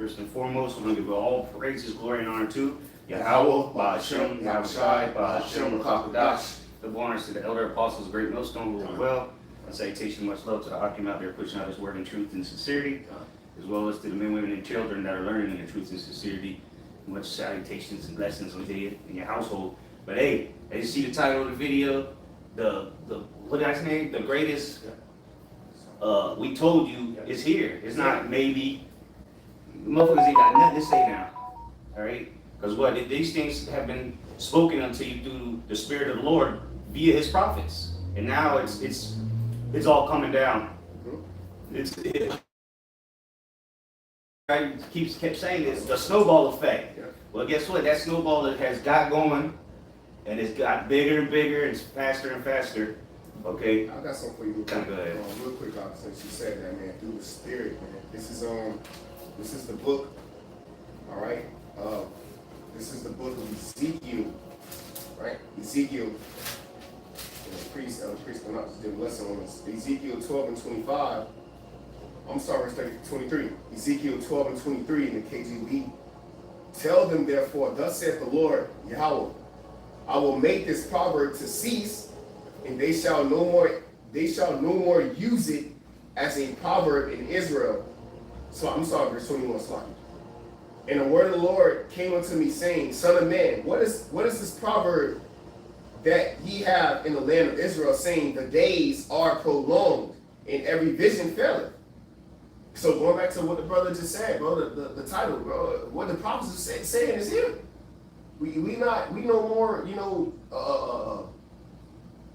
First and foremost, we're going to give all praises, glory, and honor to Yahweh, Ba'ashem, Yahushai, Ba'ashem, Rakakodash. Double honors to the elder apostles, great millstone, who are well. A salutation, much love to the Hakim out there pushing out his word in truth and sincerity, as well as to the men, women, and children that are learning in truth and sincerity. Much salutations and blessings on you in your household. But hey, as you see the title of the video, the what did I say? The greatest. We told you is here. It's not maybe. Motherfuckers ain't got nothing to say now. All right, because what these things have been spoken unto you through the Spirit of the Lord via His prophets, and now it's all coming down. I kept saying it's the snowball effect. Well, guess what? That snowball that has got going, and it's got bigger and bigger, and faster and faster. Okay. I got something for you. Go ahead. Real quick, since you said that, man, through the Spirit, man. This is the book. All right. This is the book of Ezekiel, right? Ezekiel. The priest come out to do a lesson on this. Ezekiel 12 and 25. I'm sorry, verse 23. Ezekiel 12 and 23 in the KJV. Tell them, therefore, thus saith the Lord Yahweh, I will make this proverb to cease, and they shall no more use it as a proverb in Israel. So I'm sorry, verse 21, slide. And the word of the Lord came unto me, saying, Son of man, what is this proverb that ye have in the land of Israel, saying, the days are prolonged, and every vision faileth? So going back to what the brother just said, bro, the title, bro, what the prophets are saying is here. We no more,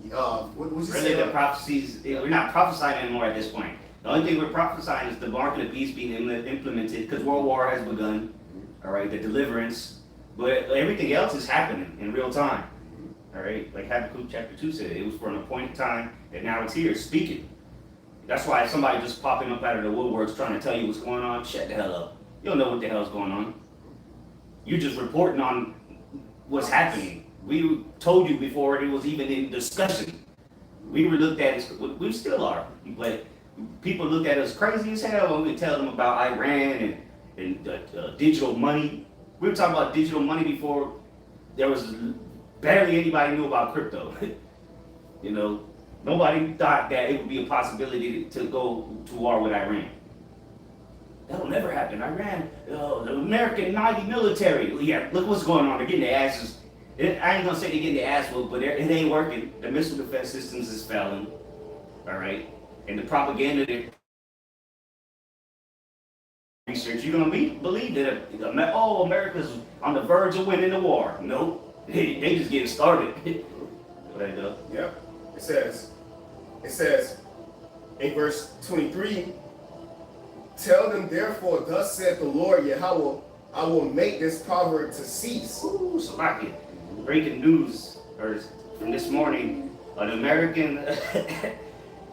what's Really, the prophecies, we're not prophesying anymore at this point. The only thing we're prophesying is the mark of the beast being implemented, because World War has begun, all right, the deliverance, but everything else is happening in real time, all right? Like Habakkuk chapter 2 said, it was for an appointed time, and now it's here, speaking. That's why if somebody just popping up out of the woodworks trying to tell you what's going on, shut the hell up. You don't know what the hell's going on. You're just reporting on what's happening. We told you before it was even in discussion. We were looked at as, we still are, but people look at us crazy as hell when we tell them about Iran and digital money. We were talking about digital money before there was barely anybody knew about crypto. Nobody thought that it would be a possibility to go to war with Iran. That'll never happen. Iran, the American mighty military. Yeah, look what's going on. They're getting their asses. I ain't gonna say they're getting their ass whooped, but it ain't working. The missile defense systems is failing. All right, and the propaganda research. You gonna believe that? America's on the verge of winning the war. Nope, they just getting started. Yeah, it says in verse 23. Tell them, therefore, thus saith the Lord Yahweh, I will make this proverb to cease. Ooh, Salaki. Breaking news from this morning, an American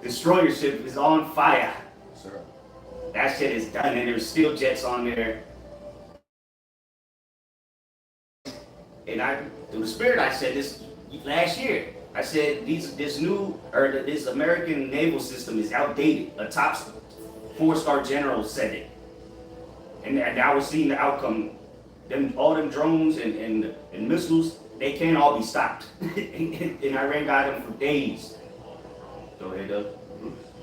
destroyer ship is on fire. Sure. That shit is done, and there's steel jets on there. And through the Spirit, I said this last year. I said this American naval system is outdated. A top 4-star general said it, and now we're seeing the outcome. All them drones and missiles, they can't all be stopped. and Iran got them for days. Go ahead, Doug.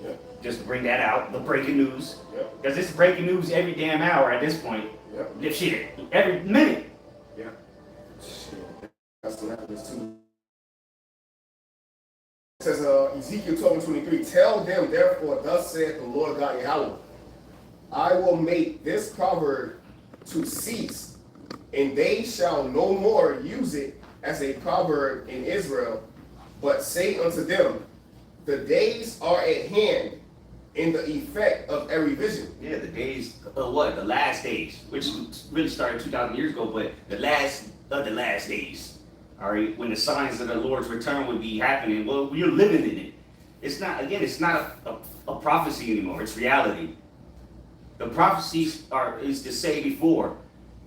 Yeah. Just to bring that out, the breaking news. Yeah. Because it's breaking news every damn hour at this point. Yeah. Shit, every minute. Yeah. Shit. That's what happens too. It says Ezekiel 12 and 23, tell them therefore, thus saith the Lord God Yahweh, I will make this proverb to cease, and they shall no more use it as a proverb in Israel, but say unto them, the days are at hand, in the effect of every vision. Yeah, the days of what? The last days, which really started 2,000 years ago, but the last of the last days. All right, when the signs of the Lord's return would be happening, well, you're living in it. It's not a prophecy anymore. It's reality. The prophecies is to say before.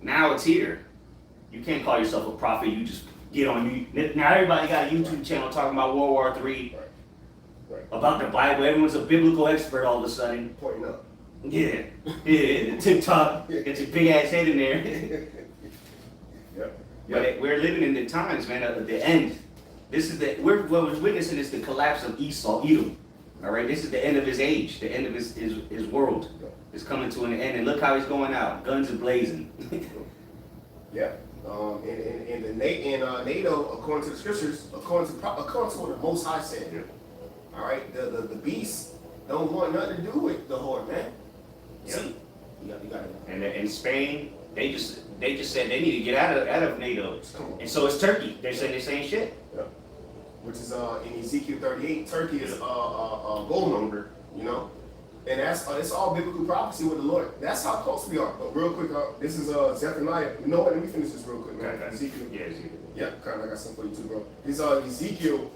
Now it's here. You can't call yourself a prophet. You just get on. Now everybody got a YouTube channel talking about World War III, Right. about the Bible. Everyone's a biblical expert all of a sudden. Pointing up. Yeah, the TikTok, get your big ass head in there. Yep. But we're living in the times, man, of the end. This is what we're witnessing is the collapse of Esau, Edom. All right, this is the end of his age, the end of his world. Is coming to an end, and look how he's going out, guns are blazing. Yeah. In NATO, according to the scriptures, according to what the Most High said. Yeah. All right, the beast don't want nothing to do with the horde, man. Yeah. See, you got it. And in Spain, they just said they need to get out of NATO, Come on. and so it's Turkey. They're saying the same shit. Yeah. Which is in Ezekiel 38. Turkey is a gold member, you know, and that's it's all biblical prophecy with the Lord. That's how close we are. But real quick, this is Zephaniah. You know what? Let me finish this real quick, man. Okay. Ezekiel. Yeah, Ezekiel. Yeah, kind of. I got something for you too, bro. This Ezekiel.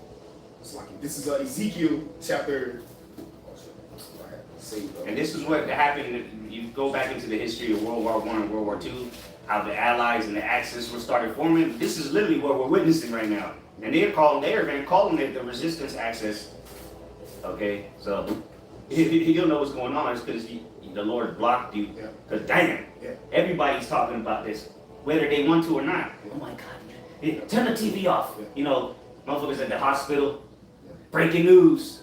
It's like this is Ezekiel chapter. And this is what happened. You go back into the history of World War I and World War II, how the Allies and the Axis were started forming. This is literally what we're witnessing right now. And they are calling it the Resistance Axis. Okay, so you'll know what's going on. It's because the Lord blocked you. Because damn, everybody's talking about this, whether they want to or not. Oh my God, man. Turn the TV off. You know, motherfuckers at the hospital, breaking news.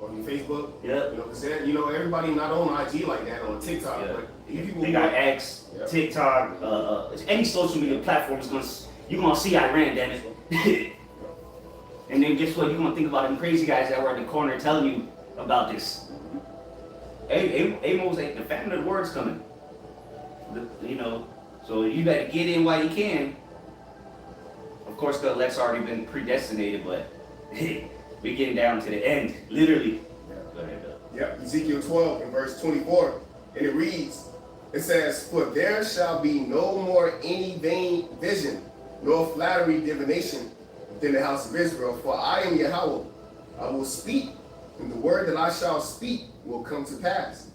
On your Facebook, Yeah. you know, cause everybody not on IG like that on TikTok, but if people They got X, TikTok, any social media platform is you're gonna see Iran, damn it. And then guess what? You're gonna think about them crazy guys that were in the corner telling you about this. Amos ain't the family of the word's coming. You know, so you better get in while you can. Of course, the elect's already been predestinated, but we're getting down to the end, literally. Go ahead, Yep, Ezekiel 12 and verse 24, and it reads, it says, "For there shall be no more any vain vision, nor flattery divination within the house of Israel, for I am Yahweh. I will speak, and the word that I shall speak will come to pass.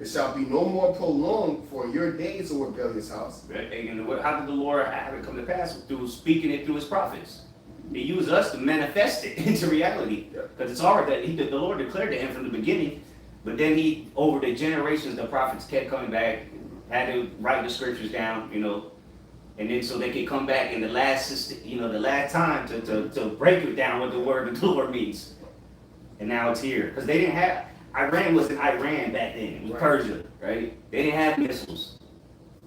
It shall be no more prolonged for your days, O rebellious house." And how did the Lord have it come to pass? Through speaking it through his prophets. He used us to manifest it into reality. Because it's already that the Lord declared to him from the beginning, but then he, over the generations, the prophets kept coming back, had to write the scriptures down, you know, and then so they could come back in the last time to break it down what the word of the Lord means. And now it's here. Because they didn't have, Iran wasn't Iran back then, it was Persia, right? They didn't have missiles.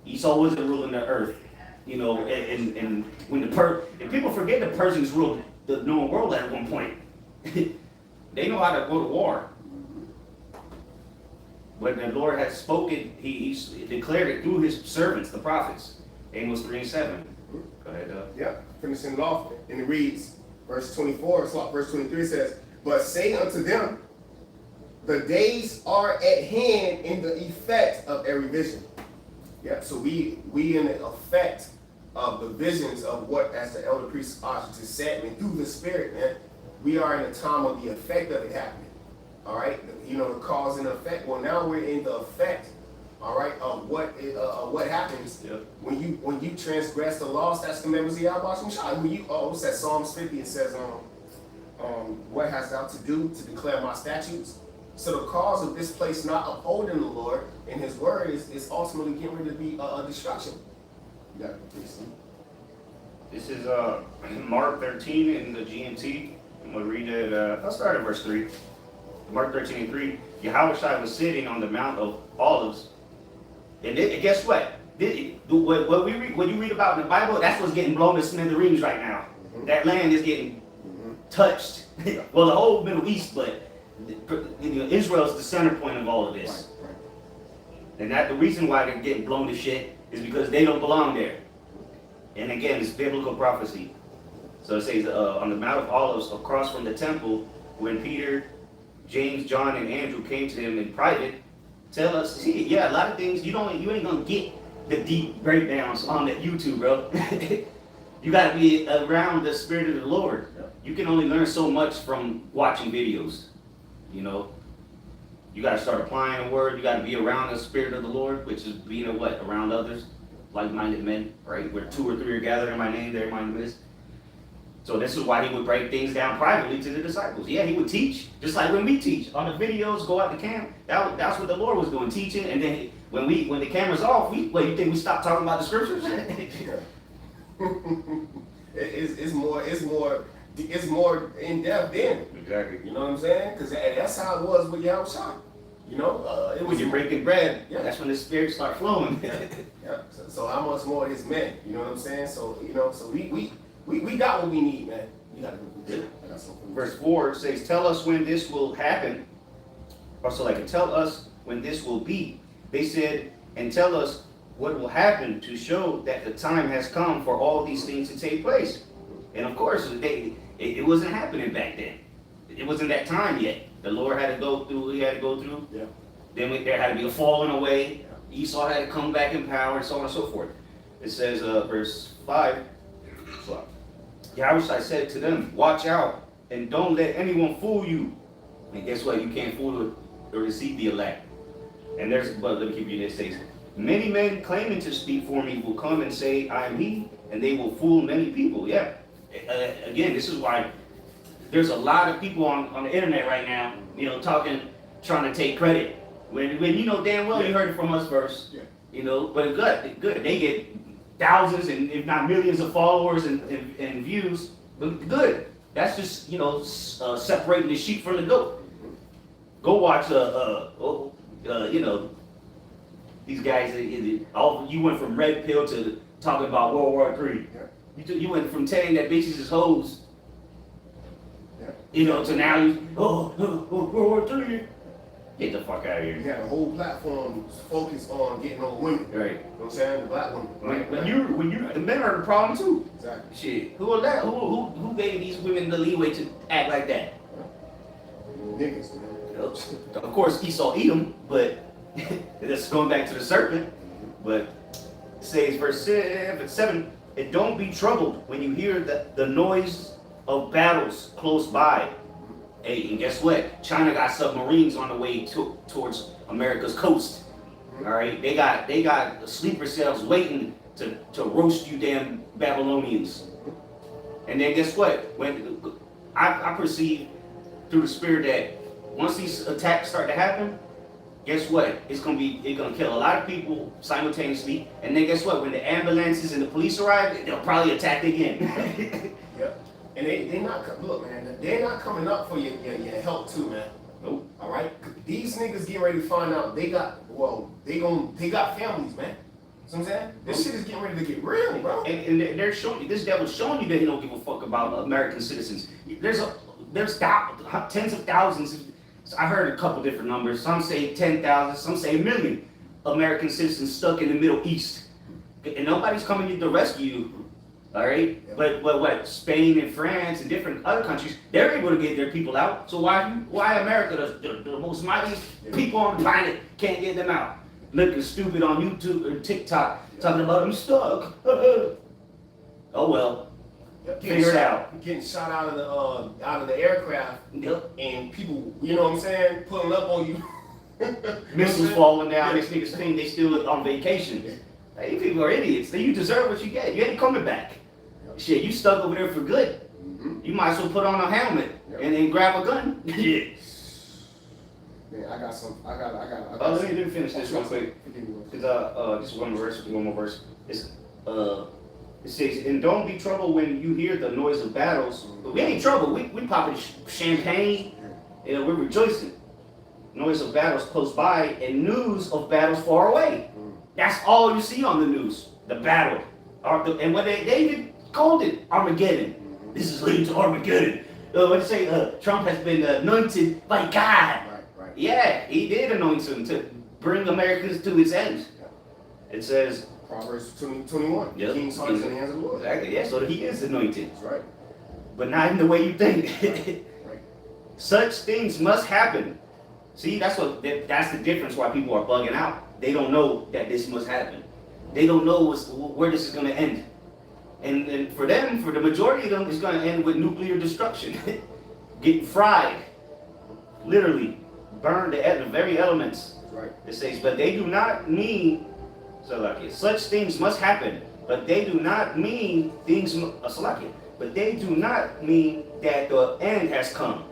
Esau wasn't ruling the earth. You know, and when and people forget the Persians ruled the known world at one point. They know how to go to war. But the Lord has spoken, he declared it through his servants, the prophets. Amos 3 and 7. Go ahead, Yeah, finishing it off, and it reads, verse 24, verse 23 says, "But say unto them, the days are at hand in the effect of every vision." Yeah, so we in the effect of the visions of what, as the elder priest just said, and through the Spirit, man, we are in the time of the effect of it happening. All right, you know, the cause and effect. Well, now we're in the effect, all right, of what happens when you transgress the laws, that's the members of Yahweh Shai. When you what's that, Psalms 50? It says, "What hast thou to do to declare my statutes?" So the cause of this place not upholding the Lord and his word is ultimately getting ready to be a destruction. You got it, please. This is Mark 13 in the GMT. I'm going to read it. I'll start at verse 3. Mark 13 and 3. Yahushua was sitting on the Mount of Olives. And guess what? What you read about in the Bible, that's what's getting blown to smithereens right now. Mm-hmm. That land is getting touched. Well, the whole Middle East, but Israel is the center point of all of this. Right. And that the reason why they're getting blown to shit is because they don't belong there. And again, it's biblical prophecy. So it says on the Mount of Olives, across from the temple, when Peter, James, John, and Andrew came to him in private, tell us, see, a lot of things you ain't gonna get the deep breakdowns on the YouTube, bro. You gotta be around the Spirit of the Lord. You can only learn so much from watching videos. You know, you got to start applying the word. You got to be around the Spirit of the Lord, which is being around others, like-minded men, right? Where 2 or 3 are gathered in my name, there in my midst. So this is why he would break things down privately to the disciples. Yeah, he would teach, just like when we teach on the videos, go out the camp. That's what the Lord was doing, teaching. And then when the camera's off, you think we stop talking about the scriptures? It's more in depth then. Exactly. You know what I'm saying? Because that's how it was with Yahushua. You know, it was When you're breaking bread, Yeah. that's when the spirit start flowing. Yeah. So how much more is meant? You know what I'm saying? So so we got what we need, man. We got it. I got something. Verse 4 says, tell us when this will happen. Also, like, tell us when this will be. They said, and tell us what will happen to show that the time has come for all these things to take place. And of course, it wasn't happening back then. It wasn't that time yet. The Lord had to go through, he had to go through. Yeah. Then there had to be a falling away. Esau had to come back in power, and so on and so forth. It says, verse 5, Yahushua said to them, watch out, and don't let anyone fool you. And guess what? You can't fool or deceive the elect. And but let me keep you this. It says, many men claiming to speak for me will come and say, I am he, and they will fool many people. Yeah. Again, this is why there's a lot of people on the internet right now, talking, trying to take credit. When you know damn well you heard it from us first. Yeah. But good. They get thousands and if not millions of followers and views. But good. That's just, separating the sheep from the goat. Go watch, these guys, you went from red pill to talking about World War III. Yeah. You went from saying that bitches is hoes, to now World War III. Get the fuck out of You here. had a whole platform focused on getting on women. Right. You know what I'm saying? The black women. When the men are the problem too. Exactly. Shit. Who are that? Who gave these women the leeway to act like that? Niggas, man. Of course, Esau eat them, but that's going back to the serpent. But it says, verse 7, and don't be troubled when you hear the noise of battles close by. Hey, and guess what? China got submarines on the way towards America's coast. All right, they got sleeper cells waiting to roast you damn Babylonians. And then guess what? When I perceive through the spirit that once these attacks start to happen, guess what? It's gonna kill a lot of people simultaneously. And then guess what? When the ambulances and the police arrive, they'll probably attack again. Yep. And they not look, man. They're not coming up for your help too, man. Nope. All right. These niggas getting ready to find out they got families, man. You know what I'm saying? This shit is getting ready to get real, bro. And they're showing you, this devil's showing you that he don't give a fuck about American citizens. There's tens of thousands. I heard a couple different numbers. Some say 10,000, some say 1 million American citizens stuck in the Middle East. And nobody's coming to rescue you. All right? Yeah. But what? Spain and France and different other countries, they're able to get their people out. So why America, the most mightiest people on the planet, can't get them out? Looking stupid on YouTube or TikTok, talking about I'm stuck. Oh well. Figure it out. Getting shot out of the aircraft, Yep. and people, you know what I'm saying, pulling up on you. Missiles falling down. These niggas think they still on vacation. Hey, people are idiots. You deserve what you get. You ain't coming back. Shit, you stuck over there for good. You might as well put on a helmet and then grab a gun. Yeah. Man, I got some. I got. Let me finish this real quick. Because just one more verse. It says, and don't be troubled when you hear the noise of battles. But we ain't troubled. We popping champagne. We're rejoicing. Noise of battles close by and news of battles far away. That's all you see on the news. The battle. And what they even called it Armageddon. This is leading to Armageddon. What they say? Trump has been anointed by God. Right. Yeah, he did anoint him to bring Americans to its end. It says, Proverbs 21. Yep. King's heart is in the hands of the Lord. Exactly, yeah, so he is anointed. That's right. But not in the way you think. Right. Such things must happen. See, that's the difference why people are bugging out. They don't know that this must happen. They don't know where this is going to end. And for them, for the majority of them, it's going to end with nuclear destruction. Getting fried. Literally. Burned the very elements. Right. It says, but they do not mean, such things must happen, but they do not mean things, but they do not mean that the end has come.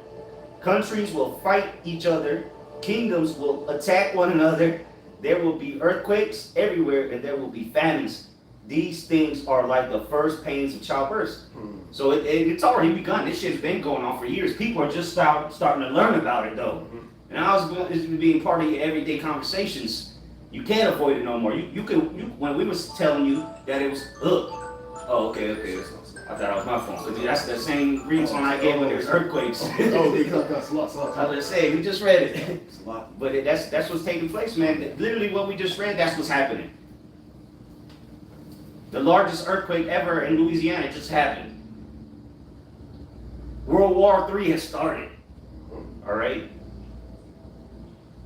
Countries will fight each other, kingdoms will attack one another, there will be earthquakes everywhere, and there will be famines. These things are like the first pains of childbirth. So it's already begun. This shit's been going on for years. People are just starting to learn about it though. And I was being part of your everyday conversations. You can't avoid it no more. You when we was telling you that it was oh okay. I thought it was my phone. But that's the same ringtone I gave when there's earthquakes. That's a lot. I was gonna say, we just read it. But that's what's taking place, man. Literally what we just read, that's what's happening. The largest earthquake ever in Louisiana just happened. World War III has started. All right?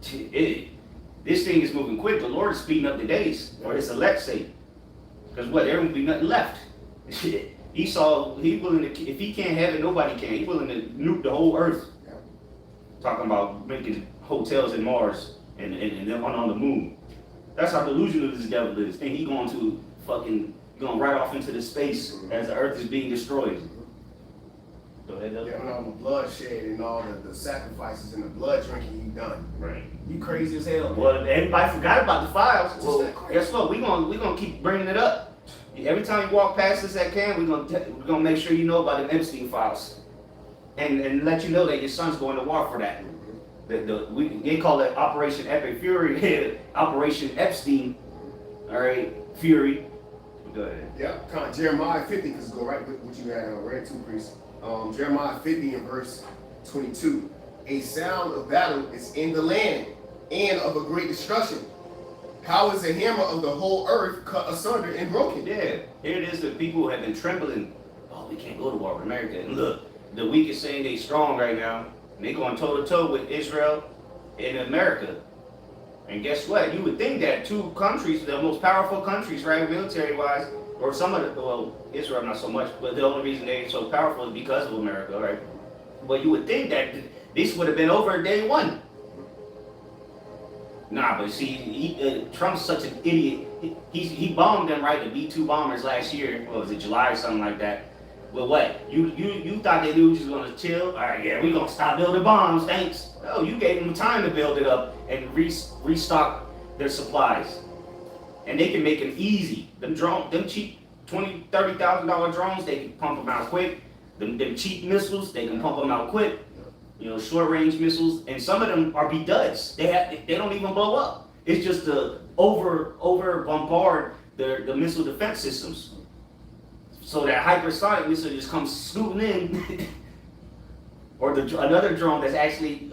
This thing is moving quick. The Lord is speeding up the days, or his elect say. Because what? There won't be nothing left. He willing to, if he can't have it, nobody can. He's willing to nuke the whole earth. Talking about making hotels in Mars and on the moon. That's how delusional this devil is. And he going right off into the space as the earth is being destroyed. Go ahead, yeah, and all the bloodshed and all the sacrifices and the blood drinking he done. Right. You crazy as hell. Well, everybody forgot about the files. Well, guess what? We're gonna keep bringing it up. Every time you walk past us at camp, we're gonna make sure you know about the Epstein files, and let you know that your son's going to war for that. They call it Operation Epic Fury, Operation Epstein. All right, Fury. Go ahead. Yeah, Jeremiah 50, because go right with what you had read too, priest. Jeremiah 50 and verse 22. A sound of battle is in the land, and of a great destruction. How is the hammer of the whole earth cut asunder and broken? Yeah, here it is. The people have been trembling. Oh, we can't go to war with America. And look, the weak is saying they strong right now. And they going toe to toe with Israel and America. And guess what? You would think that two countries, the most powerful countries, right, military-wise, or some of the, well, Israel not so much, but the only reason they're so powerful is because of America, right? But you would think that this would have been over day one. Nah, but see, Trump's such an idiot. He bombed them, right, the B-2 bombers last year. What was it, July or something like that? Well, what? You thought they were just gonna chill? All right, yeah, we're gonna stop building bombs, thanks. No, you gave them time to build it up and restock their supplies. And they can make it easy. Them cheap $20,000, $30,000 drones, they can pump them out quick. Them cheap missiles, they can pump them out quick. You know, short range missiles, and some of them are BDUs. They don't even blow up. It's just to over bombard the missile defense systems. So that hypersonic missile just comes scooting in, or another drone that's actually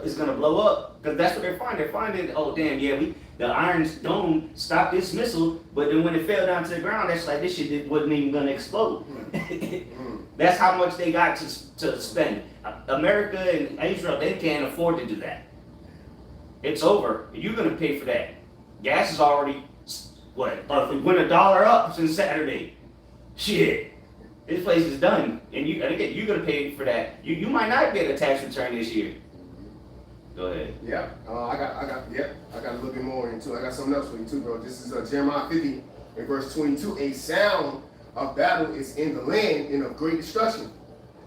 is gonna blow up, because that's what they're finding. They're finding, oh damn, yeah, the Iron Dome stopped this missile, but then when it fell down to the ground, that's like this shit wasn't even gonna explode. That's how much they got to spend. America and Israel, they can't afford to do that. It's over. You're gonna pay for that. Gas is already it went $1 up since Saturday. Shit, this place is done, and again, you're gonna pay for that. You might not get a tax return this year. Go ahead. Yeah, I got a little bit more into it. I got something else for you too, bro. This is Jeremiah 50 and verse 22. A sound of battle is in the land, and of great destruction.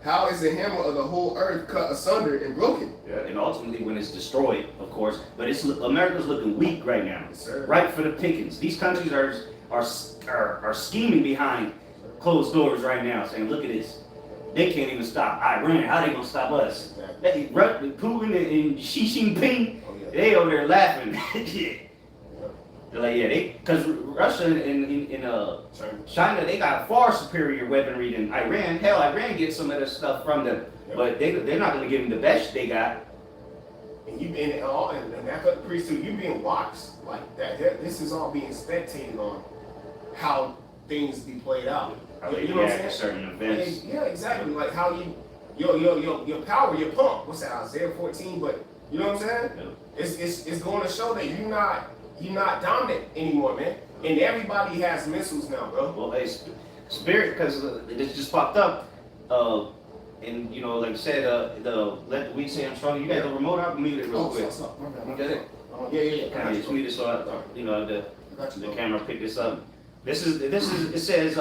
How is the hammer of the whole earth cut asunder and broken? Yeah, and ultimately when it's destroyed, of course. But America's looking weak right now. Yes, sir. Right for the pickings. These countries are scheming behind closed doors right now, saying, "Look at this. They can't even stop Iran. How they gonna stop us?" Exactly. Putin and Xi Jinping, they over there laughing. They're like, yeah, because Russia and China, they got far superior weaponry than Iran. Hell, Iran gets some of the stuff from them, but they're not gonna give them the best they got. And that cut the priest too. You being watched like that. This is all being spectated on how things be played out. You know what I'm saying? Certain events. Yeah, exactly. Like how your power, your pump. What's that? Isaiah 14. But you know what I'm saying? Yeah. It's going to show that you're not dominant anymore, man. And everybody has missiles now, bro. Well, hey, Spirit, because it just popped up. And you know, like I said, let the weak say I'm strong. You got the remote out, mute it real quick. You got it? Yeah. Kind of just mute it so the camera pick this up. This is it says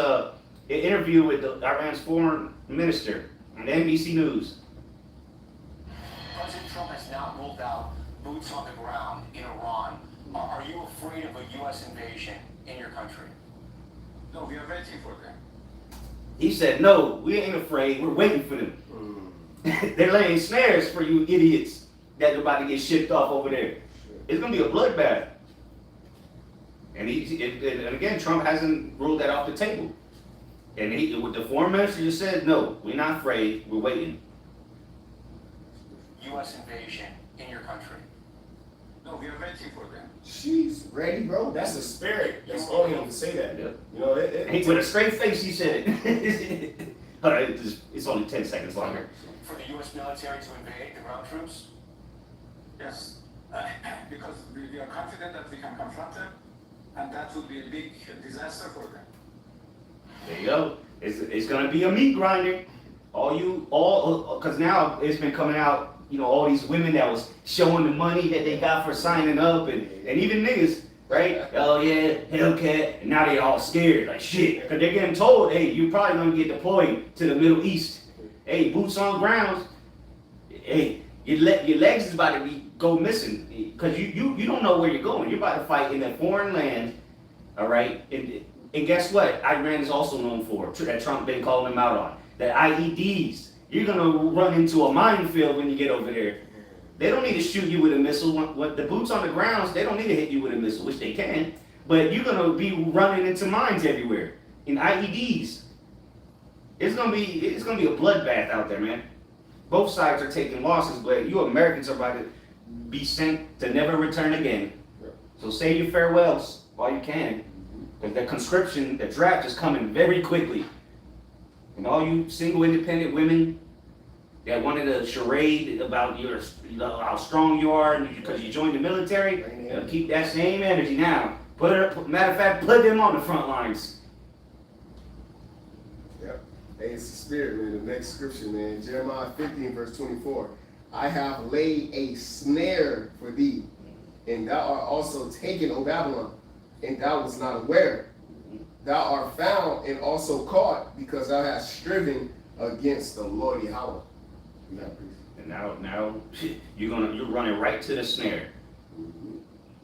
an interview with Iran's foreign minister on NBC News. President Trump has not ruled out boots on the ground in Iran. Are you afraid of a U.S. invasion in your country? No, we are waiting for them. He said, no, we ain't afraid. We're waiting for them. They're laying snares for you idiots that are about to get shipped off over there. It's going to be a bloodbath. And again, Trump hasn't ruled that off the table. And with the foreign minister just said, no, we're not afraid. We're waiting. U.S. invasion in your country. No, we are waiting for them. She's ready, bro. That's the spirit. That's only him to say that. Yeah. You know, With a straight face, he said it. All right, it's only 10 seconds longer. For the U.S. military to invade the ground troops? Yes, because we are confident that we can confront them, and that would be a big disaster for them. There you go. It's gonna be a meat grinder. Because now it's been coming out. You know, all these women that was showing the money that they got for signing up, and even niggas, right? Oh yeah, Hellcat, and now they all scared like shit, because they're getting told, hey, you're probably gonna get deployed to the Middle East. Hey, boots on ground. Hey, your legs is about to go missing, because you don't know where you're going. You're about to fight in a foreign land, all right? And guess what? Iran is also known for that Trump been calling them out on the IEDs. You're gonna run into a minefield when you get over there. They don't need to shoot you with a missile. When the boots on the grounds, they don't need to hit you with a missile, which they can. But you're gonna be running into mines everywhere in IEDs. It's gonna be a bloodbath out there, man. Both sides are taking losses, but you Americans are about to be sent to never return again. So say your farewells while you can, because the conscription, the draft is coming very quickly. And all you single independent women that wanted a charade about how strong you are because you joined the military, keep that same energy now. Matter of fact, put them on the front lines. Yep. Hey, it's the spirit, man. The next scripture, man. Jeremiah 15, verse 24. I have laid a snare for thee, and thou art also taken, O Babylon, and thou was not aware. Thou art found and also caught, because thou hast striven against the Lord Yahweh. And now you're running right to the snare,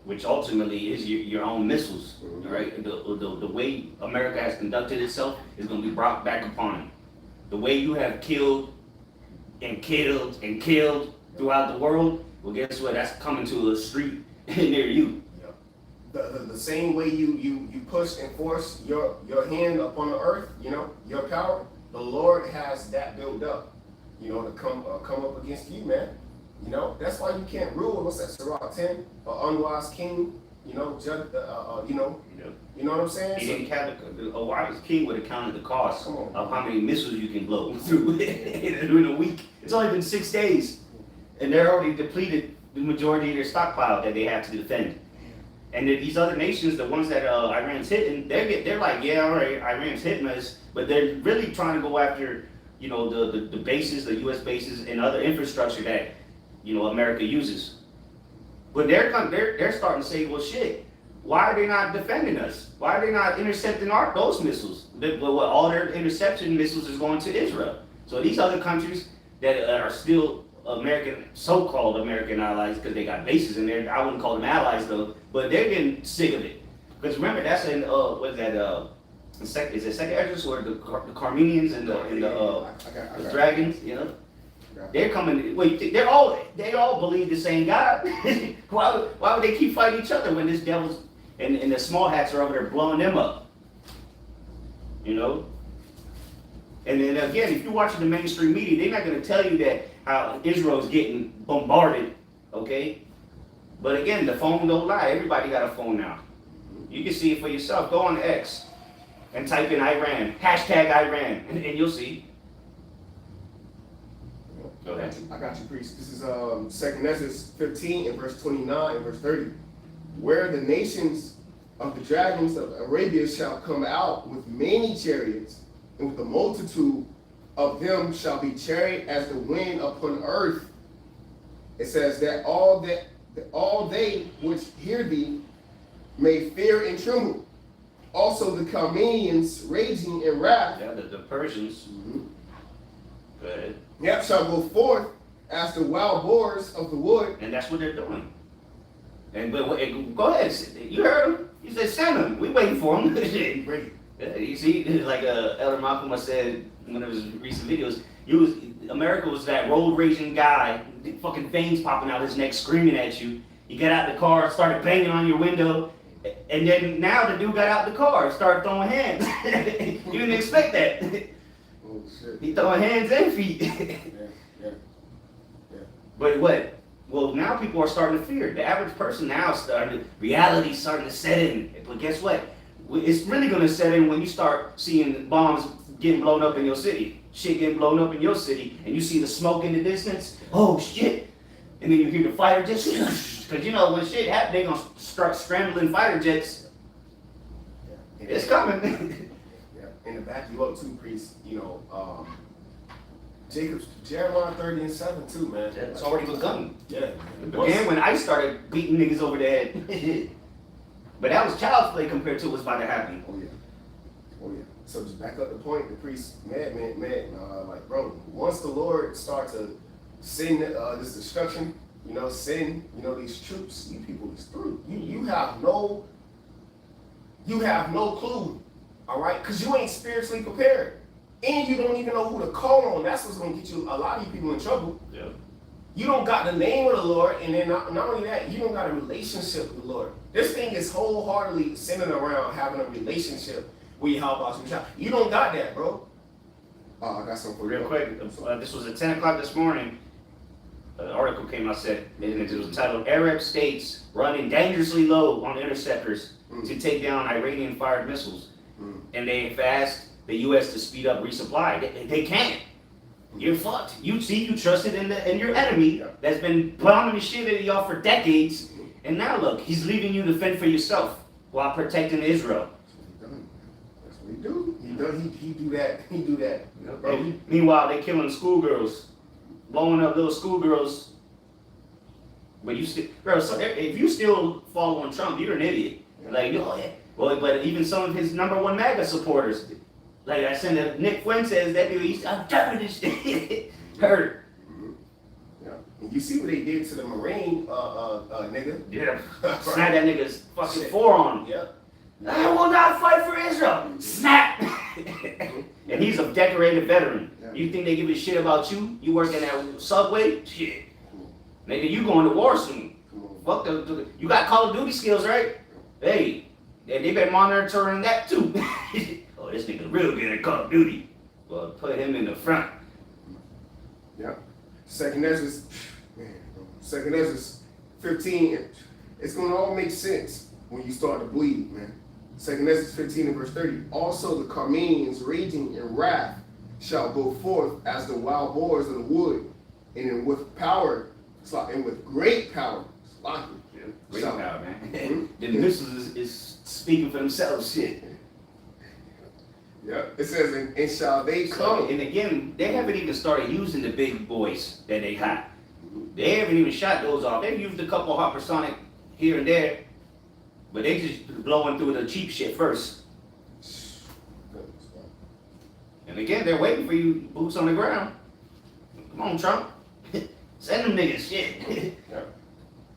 which ultimately is your own missiles, right? The way America has conducted itself is going to be brought back upon it. The way you have killed and killed and killed throughout the world, well, guess what? That's coming to a street near you. The same way you push and force your hand upon the earth, you know, your power, the Lord has that built up, you know, to come up against you, man. You know, that's why you can't rule. What's that, Sirach 10? An unwise king, you know, you know what I'm saying? He didn't count a wise king would have counted the cost of how many missiles you can blow through in a week. It's only been 6 days, and they're already depleted the majority of their stockpile that they have to defend. And these other nations, the ones that Iran's hitting, they're like, yeah, all right, Iran's hitting us, but they're really trying to go after, you know, the bases, the U.S. bases, and other infrastructure that, you know, America uses. But they're starting to say, well, shit, why are they not defending us? Why are they not intercepting those missiles? All their interception missiles is going to Israel. So these other countries that are still American, so-called American allies, because they got bases in there. I wouldn't call them allies though, but they're getting sick of it. Because remember, that's in what is that? Is it Second Esdras or the Carmenians and the dragons? You know, they're coming. Wait, they all believe the same God. why would they keep fighting each other when this devil's and the small hats are over there blowing them up? You know. And then again, if you're watching the mainstream media, they're not going to tell you that how Israel's getting bombarded, okay? But again, the phone don't lie. Everybody got a phone now. You can see it for yourself. Go on X and type in Iran, #Iran, and you'll see. Go ahead. I got you, priest. This is 2nd Esdras 15 and verse 29 and verse 30. Where the nations of the dragons of Arabia shall come out with many chariots, and with the multitude of them shall be chariot as the wind upon earth. It says that all they which hear thee may fear and tremble. Also the Chaldeans raging in wrath. Yeah, the Persians. Go ahead. Yep, shall go forth as the wild boars of the wood. And that's what they're doing. And but go ahead, you heard him. You said send him. We waiting for him. Yeah, you see, like Elder Malcolm said in one of his recent videos, America was that road raging guy, fucking veins popping out his neck, screaming at you. You get out the car, started banging on your window, and then now the dude got out the car, started throwing hands. You didn't expect that. Oh shit. He throwing hands and feet. Yeah. But what? Well, now people are starting to fear. The average person now reality's starting to set in. But guess what? It's really going to set in when you start seeing bombs getting blown up in your city. Shit getting blown up in your city, and you see the smoke in the distance. Oh shit! And then you hear the fighter jets. Because you know when shit happens, they're going to start scrambling fighter jets. Yeah. It's coming. Yeah. And to back you up too, priest, Jeremiah 30:7 too, man. It's already begun. Yeah. It began when I started beating niggas over the head. But that was child's play compared to what's about to happen. Oh yeah. So just back up the point, the priest, man, like bro, once the Lord start to send this destruction, send, these troops, you people is through. You have no clue, all right? Because you ain't spiritually prepared. And you don't even know who to call on. That's what's gonna get you a lot of you people in trouble. Yeah. You don't got the name of the Lord, and then not only that, you don't got a relationship with the Lord. This thing is wholeheartedly centered around having a relationship with your help out child. You don't got that, bro. Oh, I got something for you. Real quick, this was at 10 o'clock this morning. An article came out, said, and it was titled, Arab States Running Dangerously Low on Interceptors to Take Down Iranian-Fired Missiles. And they asked the U.S. to speed up resupply. They can't. You're fucked. You trusted in your enemy that's been bombing the shit out of y'all for decades, and now look, he's leaving you to fend for yourself while protecting Israel. That's what he do. He do that. He do that. Bro, Meanwhile, they killing schoolgirls, blowing up little schoolgirls. But you still, bro. So if you still following Trump, you're an idiot. Like, oh yeah. Well, but even some of his #1 MAGA supporters. Like I said, Nick Fuentes, that dude, I'm done with this shit. Hurt. Yeah. And you see what they did to the Marine nigga? Yeah. Snap that nigga's fucking forearm. Yeah. I will not fight for Israel. Snap. And he's a decorated veteran. Yeah. You think they give a shit about you? You working at Subway? Shit. Nigga, you going to war soon. Fuck you got Call of Duty skills, right? Hey, they been monitoring that too. Oh, this nigga real good at Call of Duty. Well, put him in the front. Yeah. Second Ezra 15. It's gonna all make sense when you start to bleed, man. Second Ezra 15 and verse 30. Also the Carmenians raging in wrath shall go forth as the wild boars of the wood, and with power, and with great power. Great power, man. The missiles is speaking for themselves, shit. Yeah, it says, and shall they come? And again, they haven't even started using the big boys that they got. They haven't even shot those off. They've used a couple hypersonic here and there, but they just blowing through the cheap shit first. And again, they're waiting for you, boots on the ground. Come on, Trump. Send them niggas, shit. Yeah.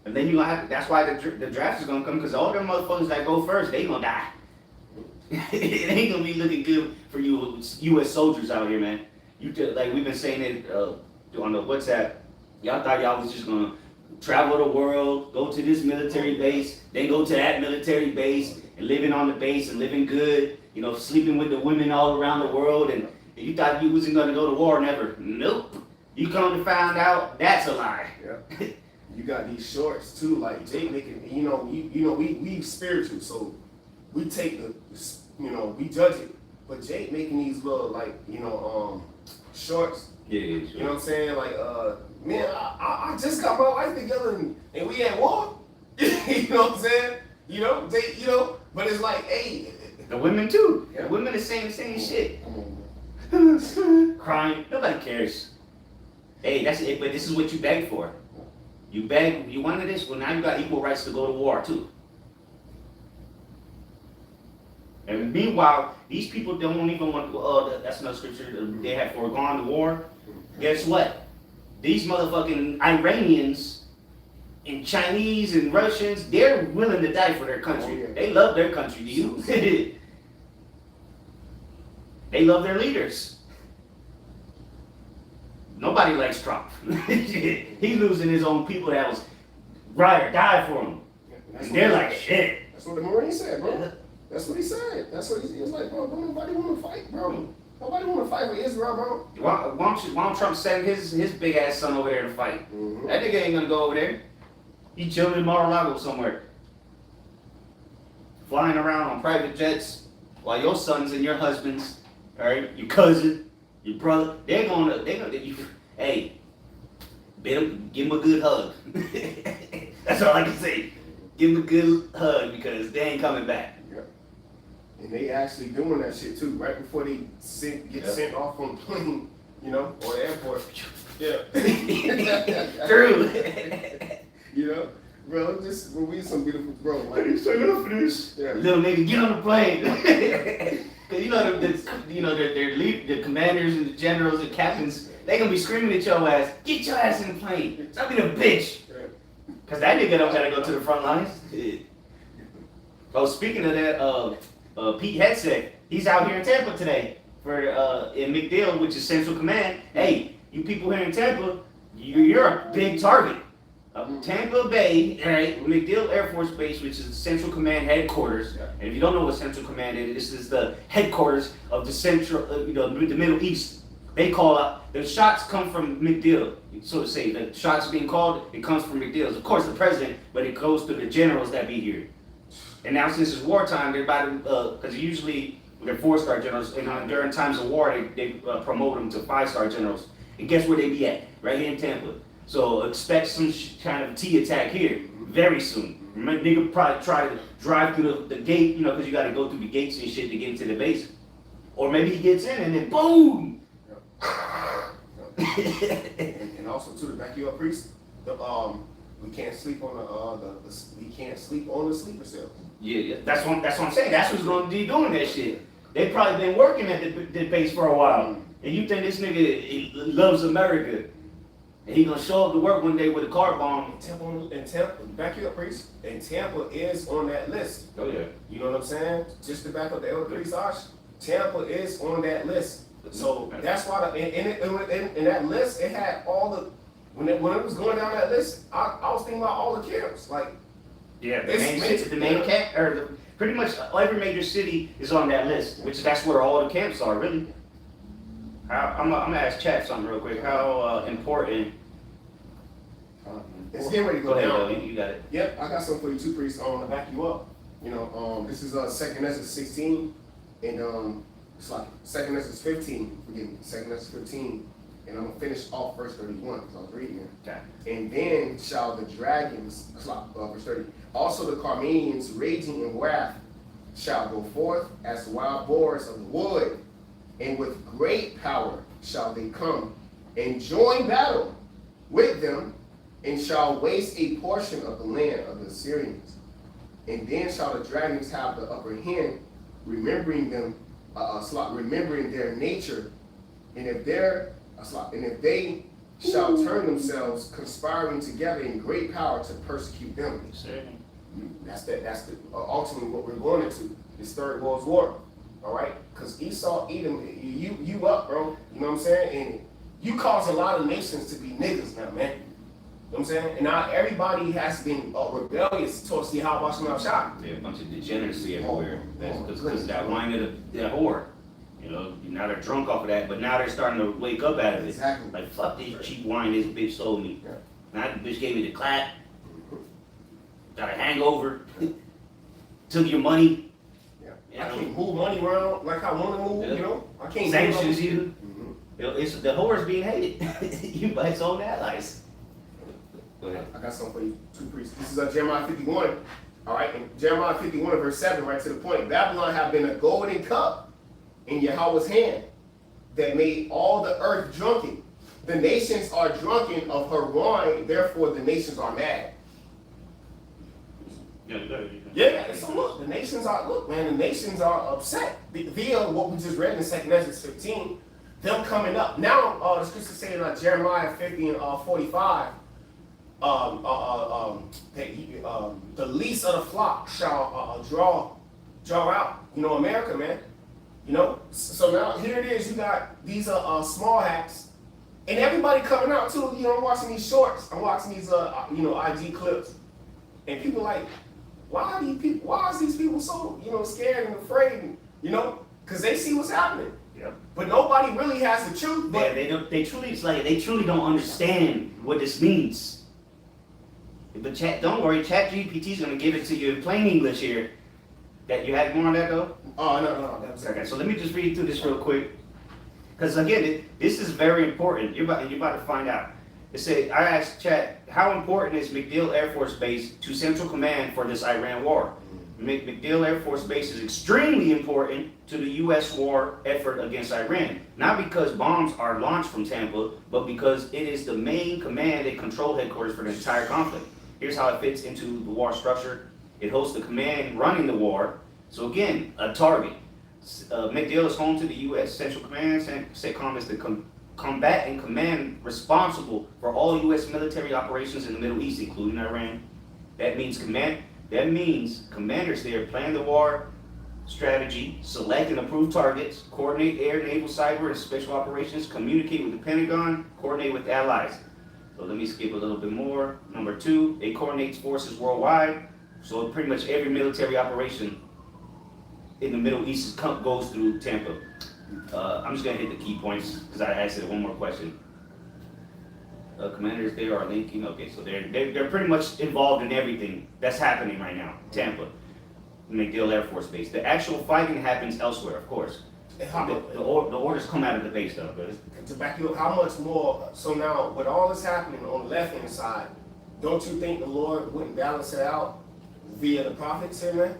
And then you gonna have to, that's why the draft is gonna come, because all them motherfuckers that go first, they gonna die. It ain't gonna be looking good for you U.S. soldiers out here, man. Like we've been saying it on the WhatsApp. Y'all thought y'all was just gonna travel the world, go to this military base, then go to that military base, and living on the base and living good, sleeping with the women all around the world, and you thought you wasn't gonna go to war never. Nope. You come to find out that's a lie. Yeah. You got these shorts too, like Jake making. We spiritual, so we take we judge it. But Jake making these little shorts. Yeah, sure. You know what I'm saying? Like, man, I just got my life together and we at war. You know what I'm saying? But it's like, hey. The women too. Yeah. The women are saying the same shit. Come on, man. Crying. Nobody cares. Hey, that's it. But this is what you begged for. You begged, you wanted this, well now you got equal rights to go to war too. And meanwhile, these people don't even want to, that's another scripture, they have foregone the war. Guess what? These motherfucking Iranians and Chinese and Russians, they're willing to die for their country. Oh, yeah. They love their country, do you? They love their leaders. Nobody likes Trump. He's losing his own people that was ride or die for him. That's And they're what- like, shit. That's what the Marine said, bro. That's what he said. That's what he was like, bro. Don't nobody want to fight, bro. Nobody want to fight with Israel, bro. Why don't Trump send his big ass son over there to fight? Mhm. That nigga ain't gonna go over there. He chilling in Mar-a-Lago somewhere. Flying around on private jets while your sons and your husbands, alright, your cousin, your brother, they're gonna hey, give him a good hug. That's all I can say. Give him a good hug because they ain't coming back. Yep. And they actually doing that shit too, right before they get sent off on the plane, you know, or the airport. Yeah. True. You know, bro, just we some beautiful, bro. Like, Little for this. yeah. Little nigga, get on the plane. Cause you know their lead, the commanders and the generals and captains, they gonna be screaming at your ass, get your ass in the plane. Stop being a bitch. Yeah. Cause that nigga don't gotta go to the front lines. Oh, speaking of that, Pete Hegseth, he's out here in Tampa today for in McDill, which is Central Command. Hey, you people here in Tampa, you're a big target. Tampa Bay, right, McDill Air Force Base, which is the Central Command headquarters. And if you don't know what Central Command is, this is the headquarters of the Central, the Middle East. They call out, the shots come from McDill, so to say. The shots being called, it comes from McDill. Of course, the president, but it goes to the generals that be here. And now since it's wartime, they're about to, because usually they're 4-star generals, and during times of war, they promote them to 5-star generals. And guess where they be at? Right here in Tampa. So expect some kind of T attack here very soon. Nigga probably try to drive through the gate, because you got to go through the gates and shit to get into the base. Or maybe he gets in and then boom! And also too, to back you up, priest, we can't sleep on we can't sleep on the sleeper cells. Yeah, that's what I'm saying. That's what's going to be doing that shit. They probably been working at the base for a while. And you think this nigga he loves America. And he gonna show up to work one day with a car bomb. Tampa, back you up, priest. And Tampa is on that list. Oh yeah. You know what I'm saying? Just to back up the elder priest Ash, Tampa is on that list. So that's why in that list it had all the when it was going down that list, I was thinking about all the camps. Like Yeah, It's- the main camp, or pretty much every major city is on that list, which that's where all the camps are, really. I'm gonna ask Chad something real quick. How important? it's getting ready to Go go ahead, down. Bill, you got it. Yep, I got something for you too, priest. To back you up. This is 2nd Ezra 16, and it's like 2nd Ezra 15. Forgive me, 2nd Ezra 15, and I'm gonna finish off verse 31 because I was reading it. Okay. And then shall the dragons, verse 30, also the Carmanians raging in wrath shall go forth as wild boars of the wood, and with great power shall they come and join battle with them, and shall waste a portion of the land of the Assyrians. And then shall the dragons have the upper hand, remembering them, remembering their nature, and if they shall turn themselves, conspiring together in great power to persecute them. That's ultimately what we're going into, this third world war. All right? Because Esau, Edom, you up, bro. You know what I'm saying? And you cause a lot of nations to be niggas now, man. You know what I'm saying? And now everybody has been rebellious towards the Yahweh Shema Shah. Yeah, a bunch of degeneracy everywhere. Because goodness. that wine of that whore. Now they're drunk off of that, but now they're starting to wake up out of it. Exactly. Like, fuck this cheap wine this bitch sold me. Yeah. Now the bitch gave me the clap. Got a hangover. Took your money. Yeah. You I know? can't move money around like I want to move, Yeah. you know? I can't Sanctions move you. It's the whore's being hated. You by its own allies. Go ahead. I got something for you, two priests. This is Jeremiah 51. All right, in Jeremiah 51, verse 7, right to the point. Babylon have been a golden cup in Yahweh's hand that made all the earth drunken. The nations are drunken of her wine, therefore the nations are mad. Yeah, so look, the nations are upset via what we just read in 2 Ezra 15, them coming up. Now, the scripture saying Jeremiah 50 and 45, the least of the flock shall draw out, America, man. So now here it is, you got these small hats, and everybody coming out too. I'm watching these shorts, I'm watching these IG clips, and people like, why is these people so scared and afraid? Because they see what's happening. Yep. But nobody really has the truth. But Yeah, they truly don't understand what this means. But don't worry, ChatGPT is gonna give it to you in plain English here. That you had more on that though? Oh no, that was Okay, so let me just read through this real quick. Because again, this is very important. You're about to find out. It said, I asked Chat, how important is MacDill Air Force Base to Central Command for this Iran war? MacDill Air Force Base is extremely important to the U.S. war effort against Iran. Not because bombs are launched from Tampa, but because it is the main command and control headquarters for the entire conflict. Here's how it fits into the war structure. It hosts the command running the war. So again, a target. MacDill is home to the U.S. Central Command. CENTCOM is the combat and command responsible for all U.S. military operations in the Middle East, including Iran. That means commanders there plan the war strategy, select and approve targets, coordinate air, naval, cyber, and special operations, communicate with the Pentagon, coordinate with allies. So let me skip a little bit more. Number 2, it coordinates forces worldwide. So pretty much every military operation in the Middle East goes through Tampa. I'm just gonna hit the key points because I asked it one more question. Commanders there are linking. Okay, so they're pretty much involved in everything that's happening right now. Tampa, MacDill Air Force Base. The actual fighting happens elsewhere, of course. The orders come out of the base, though. To back you up, how much more? So now, with all this happening on the left hand side, don't you think the Lord wouldn't balance it out via the prophets here, man?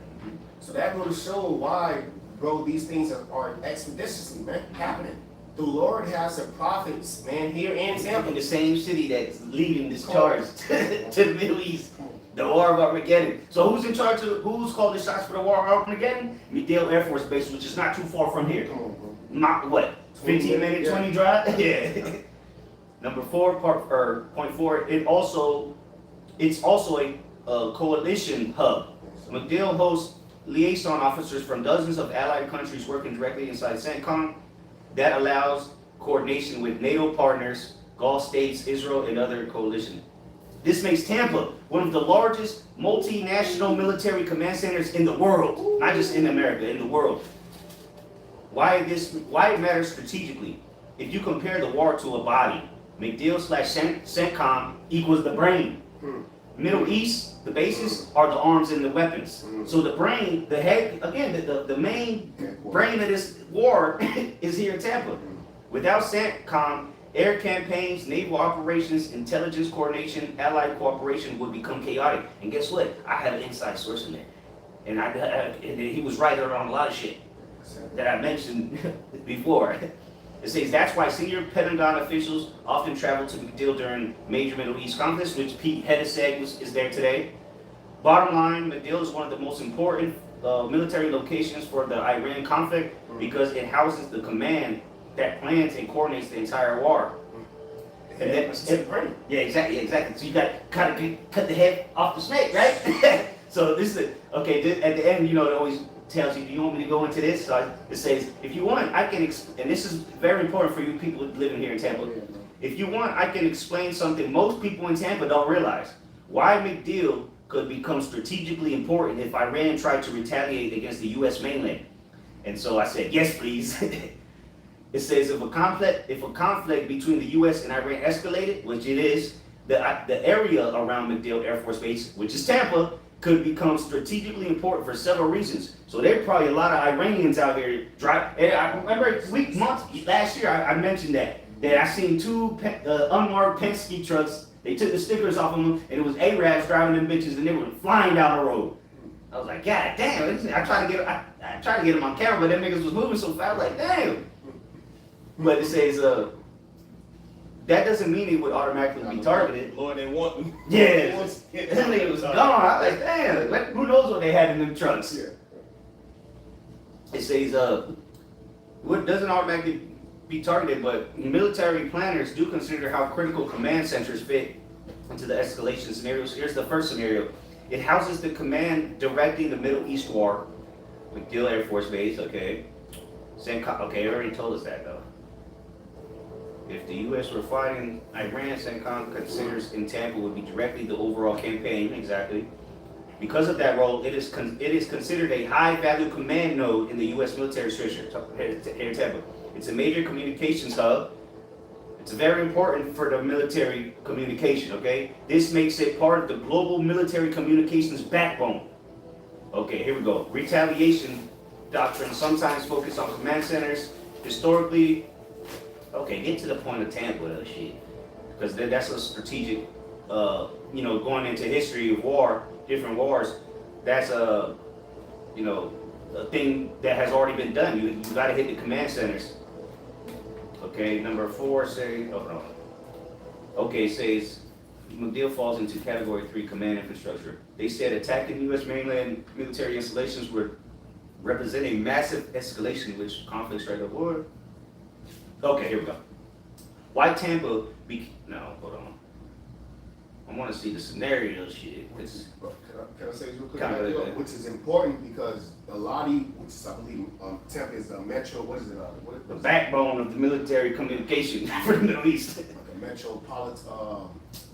So that will show why, bro, these things are expeditiously, man, happening. The Lord has the prophets, man, here in Tampa. In the same city that's leading this charge to the Middle East, the War of Armageddon. So who's in charge who's called the shots for the War of Armageddon? MacDill Air Force Base, which is not too far from here. Come on, bro. Not what? 15 minute, 20 drive? Yeah. Number 4, point 4, it's also a coalition hub. MacDill hosts liaison officers from dozens of allied countries working directly inside CENTCOM. That allows coordination with NATO partners, Gulf states, Israel, and other coalition. This makes Tampa one of the largest multinational military command centers in the world, not just in America, in the world. Why it matters strategically? If you compare the war to a body, MacDill/CENTCOM equals the brain. Middle East, the bases are the arms and the weapons. So the brain, the head, again, the main brain of this war is here in Tampa. Without CENTCOM, air campaigns, naval operations, intelligence coordination, allied cooperation would become chaotic. And guess what? I have an inside source in there. And he was right on a lot of shit that I mentioned before. It says that's why senior Pentagon officials often travel to MacDill during major Middle East conflicts, which Pete Hegseth is there today. Bottom line, MacDill is one of the most important military locations for the Iran conflict because it houses the command that plans and coordinates the entire war. And yeah, exactly. So you got to cut the head off the snake, right? So this is okay. At the end, it always tells you, do you want me to go into this? So it says, if you want, I can, and this is very important for you people living here in Tampa. If you want, I can explain something most people in Tampa don't realize. Why MacDill could become strategically important if Iran tried to retaliate against the U.S. mainland. And so I said, yes, please. It says, if a conflict between the U.S. and Iran escalated, which it is, the area around MacDill Air Force Base, which is Tampa, could become strategically important for several reasons. So there are probably a lot of Iranians out here driving. I remember last year I mentioned that I seen 2 unmarked Penske trucks. They took the stickers off of them, and it was Arabs driving them bitches, and they were flying down the road. I was like, God damn! I tried to get them on camera, but them niggas was moving so fast. I was like, damn. But it says that doesn't mean it would automatically be targeted. More than one. Yeah, that nigga was gone. I was like, damn, who knows what they had in them trucks? Yeah. It says, what doesn't automatically be targeted, but military planners do consider how critical command centers fit into the escalation scenarios. Here's the first scenario. It houses the command directing the Middle East war, MacDill Air Force Base, okay. Okay, I already told us that though. If the U.S. were fighting Iran, CENTCOM considers in Tampa would be directly the overall campaign, exactly. Because of that role, it is considered a high-value command node in the U.S. military structure here in Tampa. It's a major communications hub. It's very important for the military communication, okay? This makes it part of the global military communications backbone. Okay, here we go. Retaliation doctrine sometimes focus on command centers. Historically, okay, get to the point of Tampa, though, shit. Because that's a strategic, going into history of war, different wars, that's a thing that has already been done. You got to hit the command centers. Okay, number 4 say, Okay, it says MacDill falls into category 3 command infrastructure. They said attacking U.S. mainland military installations would represent a massive escalation which conflict straight up war. Okay, here we go. Why Tampa hold on. I want to see the scenario shit. Can I say this real quick? Kind of, which is important because a lot of, which is, I believe, Tampa is a metro. What is it? The backbone of the military communication for the Middle East. Like a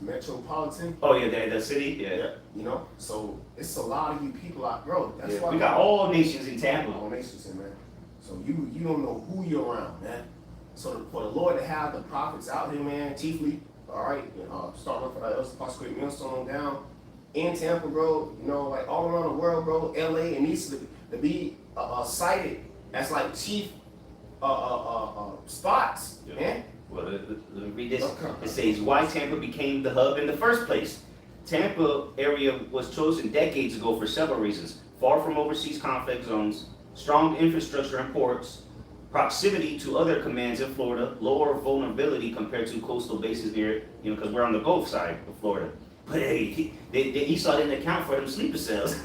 metropolitan. Oh yeah, the city. Yeah. You know, so it's a lot of you people out, bro. That's why we got all nations in Tampa. All nations in, man. So you don't know who you're around, man. So for the Lord to have the prophets out here, man, chiefly, all right, starting off with that Apostle Great Millstone down in Tampa, bro, like all around the world, bro, LA, and needs to be cited as like chief spots, man. Well, let me read this. It says, why Tampa became the hub in the first place. Tampa area was chosen decades ago for several reasons. Far from overseas conflict zones, strong infrastructure and ports, proximity to other commands in Florida, lower vulnerability compared to coastal bases near, because we're on the Gulf side of Florida. But hey, Esau didn't account for them sleeper cells.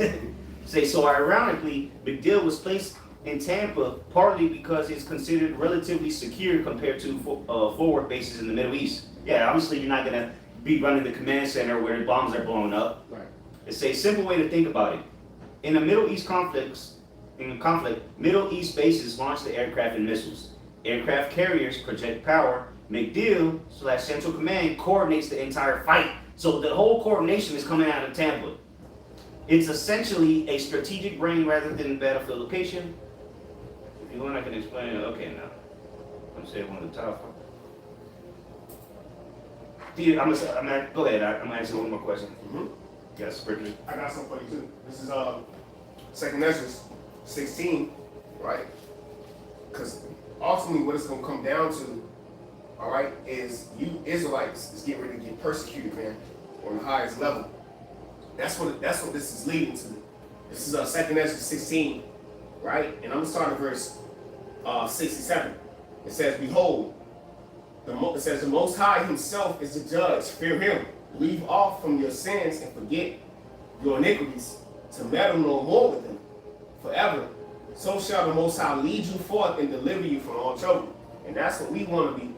So ironically, MacDill was placed in Tampa partly because it's considered relatively secure compared to forward bases in the Middle East. Yeah, obviously you're not gonna be running the command center where the bombs are blowing up. Right. It's a simple way to think about it. In the Middle East conflict, Middle East bases launch the aircraft and missiles. Aircraft carriers project power. MacDill / Central Command coordinates the entire fight. So the whole coordination is coming out of Tampa. It's essentially a strategic brain rather than battlefield location. If you want, I can explain it. Okay, now. I'm gonna say one at the top. Go ahead. I'm gonna ask you one more question. Mm-hmm. Yes, Richard. I got something for you too. This is 2 Ezra 16, right? Because ultimately what it's going to come down to, all right, is you Israelites is getting ready to get persecuted, man, on the highest level. That's what this is leading to. This is 2 Ezra 16, right? And I'm going to start at verse 67. It says, behold, the Most High himself is the judge. Fear him. Leave off from your sins and forget your iniquities, to meddle no more with them forever. So shall the Most High lead you forth and deliver you from all trouble. And that's what we want to be,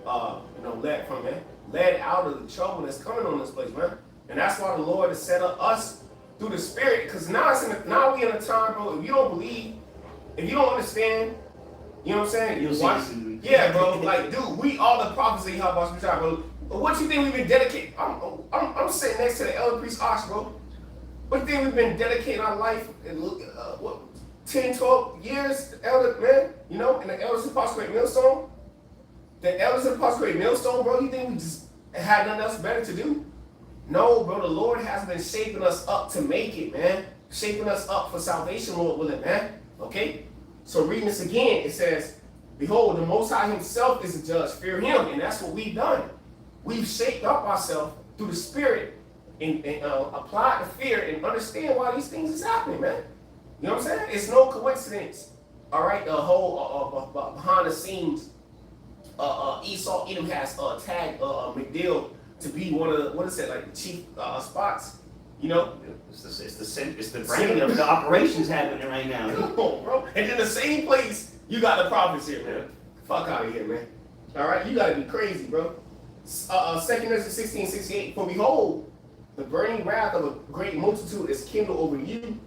led from, man. Led out of the trouble that's coming on this place, man. And that's why the Lord has set up us through the Spirit. Because now we in a time, bro. If you don't believe, if you don't understand, you know what I'm saying? You'll see. Yeah, bro. Like, dude, we all the prophets that you have us time, bro. What you think we've been dedicated? I'm sitting next to the elder priest Ox, bro. What do you think we've been dedicating our life in 10, 12 years, elder, man? And the elders of Apostle Great Millstone? The elders of Apostle Great Millstone, bro, you think we just had nothing else better to do? No, bro, the Lord has been shaping us up to make it, man. Shaping us up for salvation, Lord willing, man. Okay? So reading this again, it says, behold, the Most High himself is the judge. Fear him. And that's what we've done. We've shaped up ourselves through the Spirit and applied the fear and understand why these things is happening, man. You know what I'm saying? It's no coincidence. All right, the whole behind the scenes Esau Edom has tagged McDill to be one of the, what is it, like the chief spots. You know? It's the brain of the operations happening right now. Come on, bro. And in the same place, you got the prophets here, man. Fuck out of here, man. All right, you gotta be crazy, bro. 2 Ezra 16:68. For behold, the burning wrath of a great multitude is kindled over you.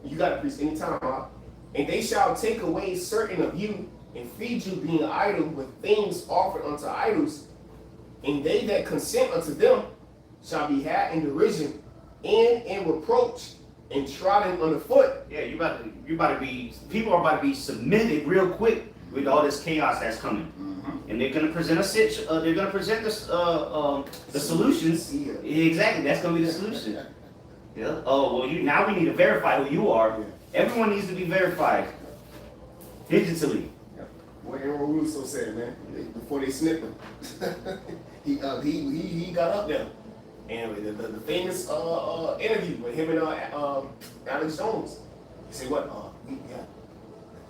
You gotta preach anytime, huh? And they shall take away certain of you and feed you, being idle with things offered unto idols. And they that consent unto them shall be had in derision and in reproach and trodden underfoot. Yeah, you about to be. People are about to be submitted real quick with all this chaos that's coming, and they're gonna present they're gonna present the solutions. Yeah. Exactly, that's gonna be the solution. Yeah. Oh well, now we need to verify who you are. Everyone needs to be verified digitally. What Aaron Russo said, man, before they snipped him. he got up there. And the famous interview with him and Alex Jones. He said, what?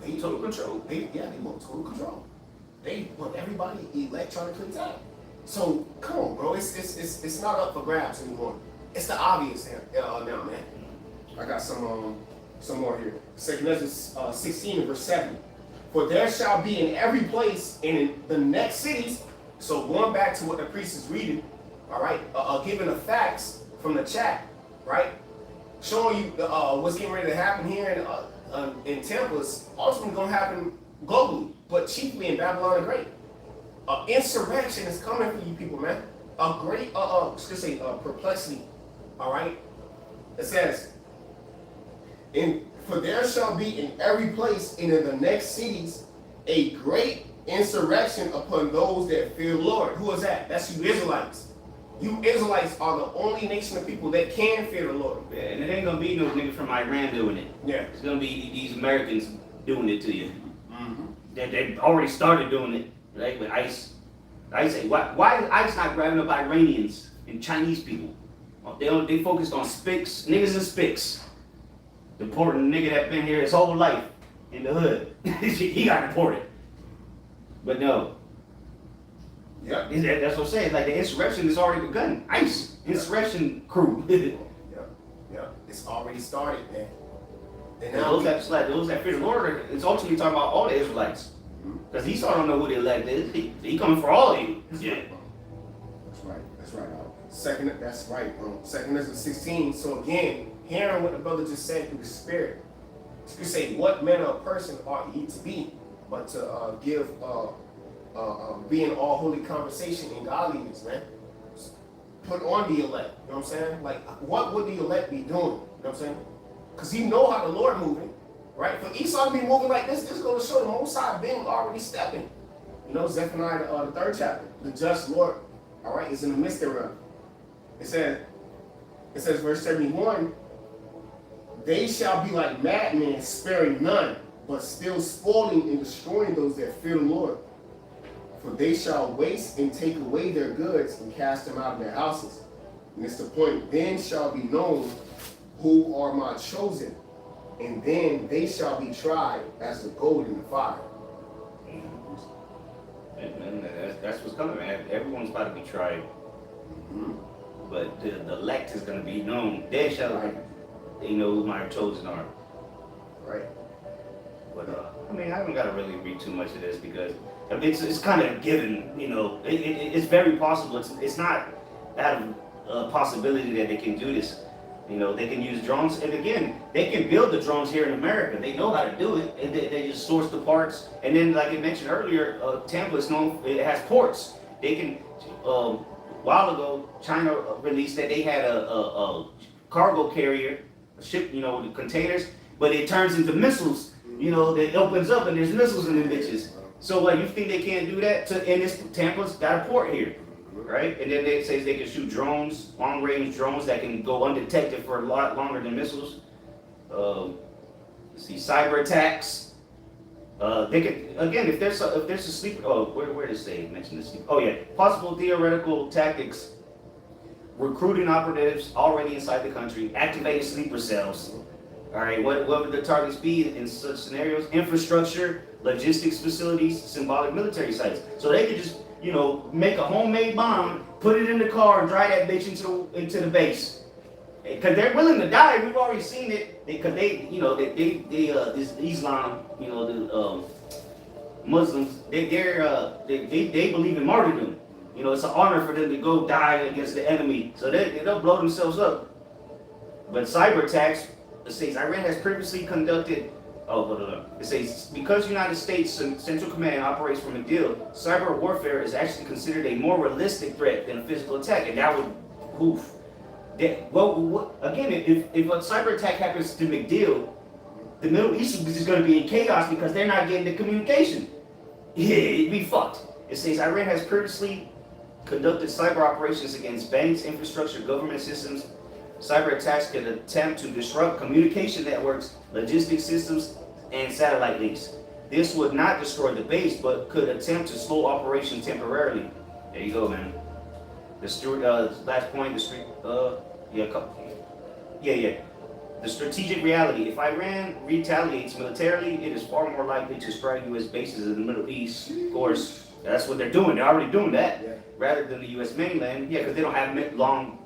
They total control. They want total control. They want everybody electronically tapped. So come on, bro. It's not up for grabs anymore. It's the obvious now, man. I got some more here. 2 Ezra 16 verse 7. For there shall be in every place and in the next cities. So going back to what the priest is reading, all right, giving the facts from the chat, right, showing you what's getting ready to happen here in Tampa is ultimately going to happen globally, but chiefly in Babylon the Great. Insurrection is coming for you people, man. A great, perplexity, all right. It says, for there shall be in every place and in the next cities a great insurrection upon those that fear the Lord. Who is that? That's you Israelites. You Israelites are the only nation of people that can fear the Lord. Yeah, and it ain't gonna be no nigga from Iran doing it. Yeah. It's gonna be these Americans doing it to you. They already started doing it, right? With ICE. ICE say, why is ICE not grabbing up Iranians and Chinese people? They focused on spics, niggas and spics. Deporting a nigga that been here his whole life in the hood. He got deported. But no. Yeah. That's what I'm saying. Like the insurrection has already begun. ICE, insurrection crew. Yeah. It's already started, man. And now those that fear the Lord is ultimately talking about all the Israelites. Because Esau don't know who the elect is. He coming for all of you. Yeah. That's right. That's right, bro. 2 Ezra 16. So again, hearing what the brother just said through the Spirit, you say, what manner of person ought ye to be, but to give be in all holy conversation and godliness, man. Put on the elect, you know what I'm saying? Like, what would the elect be doing? You know what I'm saying? Because you know how the Lord moving, right? For Esau to be moving like this is going to show the Most High being already stepping. You know, Zephaniah, the 3rd chapter, the just Lord, all right, is in the midst thereof. It says, verse 71, they shall be like madmen, sparing none, but still spoiling and destroying those that fear the Lord. For they shall waste and take away their goods and cast them out of their houses. And it's the point, then shall be known who are my chosen, and then they shall be tried as the gold in the fire. And that's what's coming, man. Everyone's about to be tried. But the elect is going to be known. They shall, they know who my chosen are. Right. But I mean, I don't got to really read too much of this because it's kind of given. You know, it's very possible. It's not out of possibility that they can do this. You know, they can use drones, and again, they can build the drones here in America. They know how to do it, and they just source the parts. And then, like I mentioned earlier, Tampa is known; it has ports. They can. A while ago, China released that they had a cargo carrier, a ship, you know, with containers, but it turns into missiles. You know, that opens up and there's missiles in them bitches. So, you think they can't do that? And Tampa's got a port here. Right? And then they say they can shoot drones, long-range drones that can go undetected for a lot longer than missiles. Let's see, cyber attacks. They could, again, if there's a sleeper. Oh, where does they mention this? Oh yeah, possible theoretical tactics. Recruiting operatives already inside the country, activating sleeper cells. All right, what would the targets be in such scenarios? Infrastructure, logistics facilities, symbolic military sites. So they could just, make a homemade bomb, put it in the car, and drive that bitch into the base. Because they're willing to die. We've already seen it. Because they this Islam, the Muslims, they believe in martyrdom. It's an honor for them to go die against the enemy. So they'll blow themselves up. But cyber attacks, it says Iran has previously conducted. It says because United States Central Command operates from a deal, cyber warfare is actually considered a more realistic threat than a physical attack, and that would, again, if a cyber attack happens to McDill, the Middle East is just going to be in chaos because they're not getting the communication. Yeah, it'd be fucked. It says Iran has previously conducted cyber operations against banks, infrastructure, government systems. Cyber attacks could attempt to disrupt communication networks, logistics systems, and satellite links. This would not destroy the base, but could attempt to slow operation temporarily. There you go, man. Last point, the strategic reality. If Iran retaliates militarily, it is far more likely to strike U.S. bases in the Middle East. Of course, that's what they're doing. They're already doing that, rather than the U.S. mainland. Yeah, because they don't have long,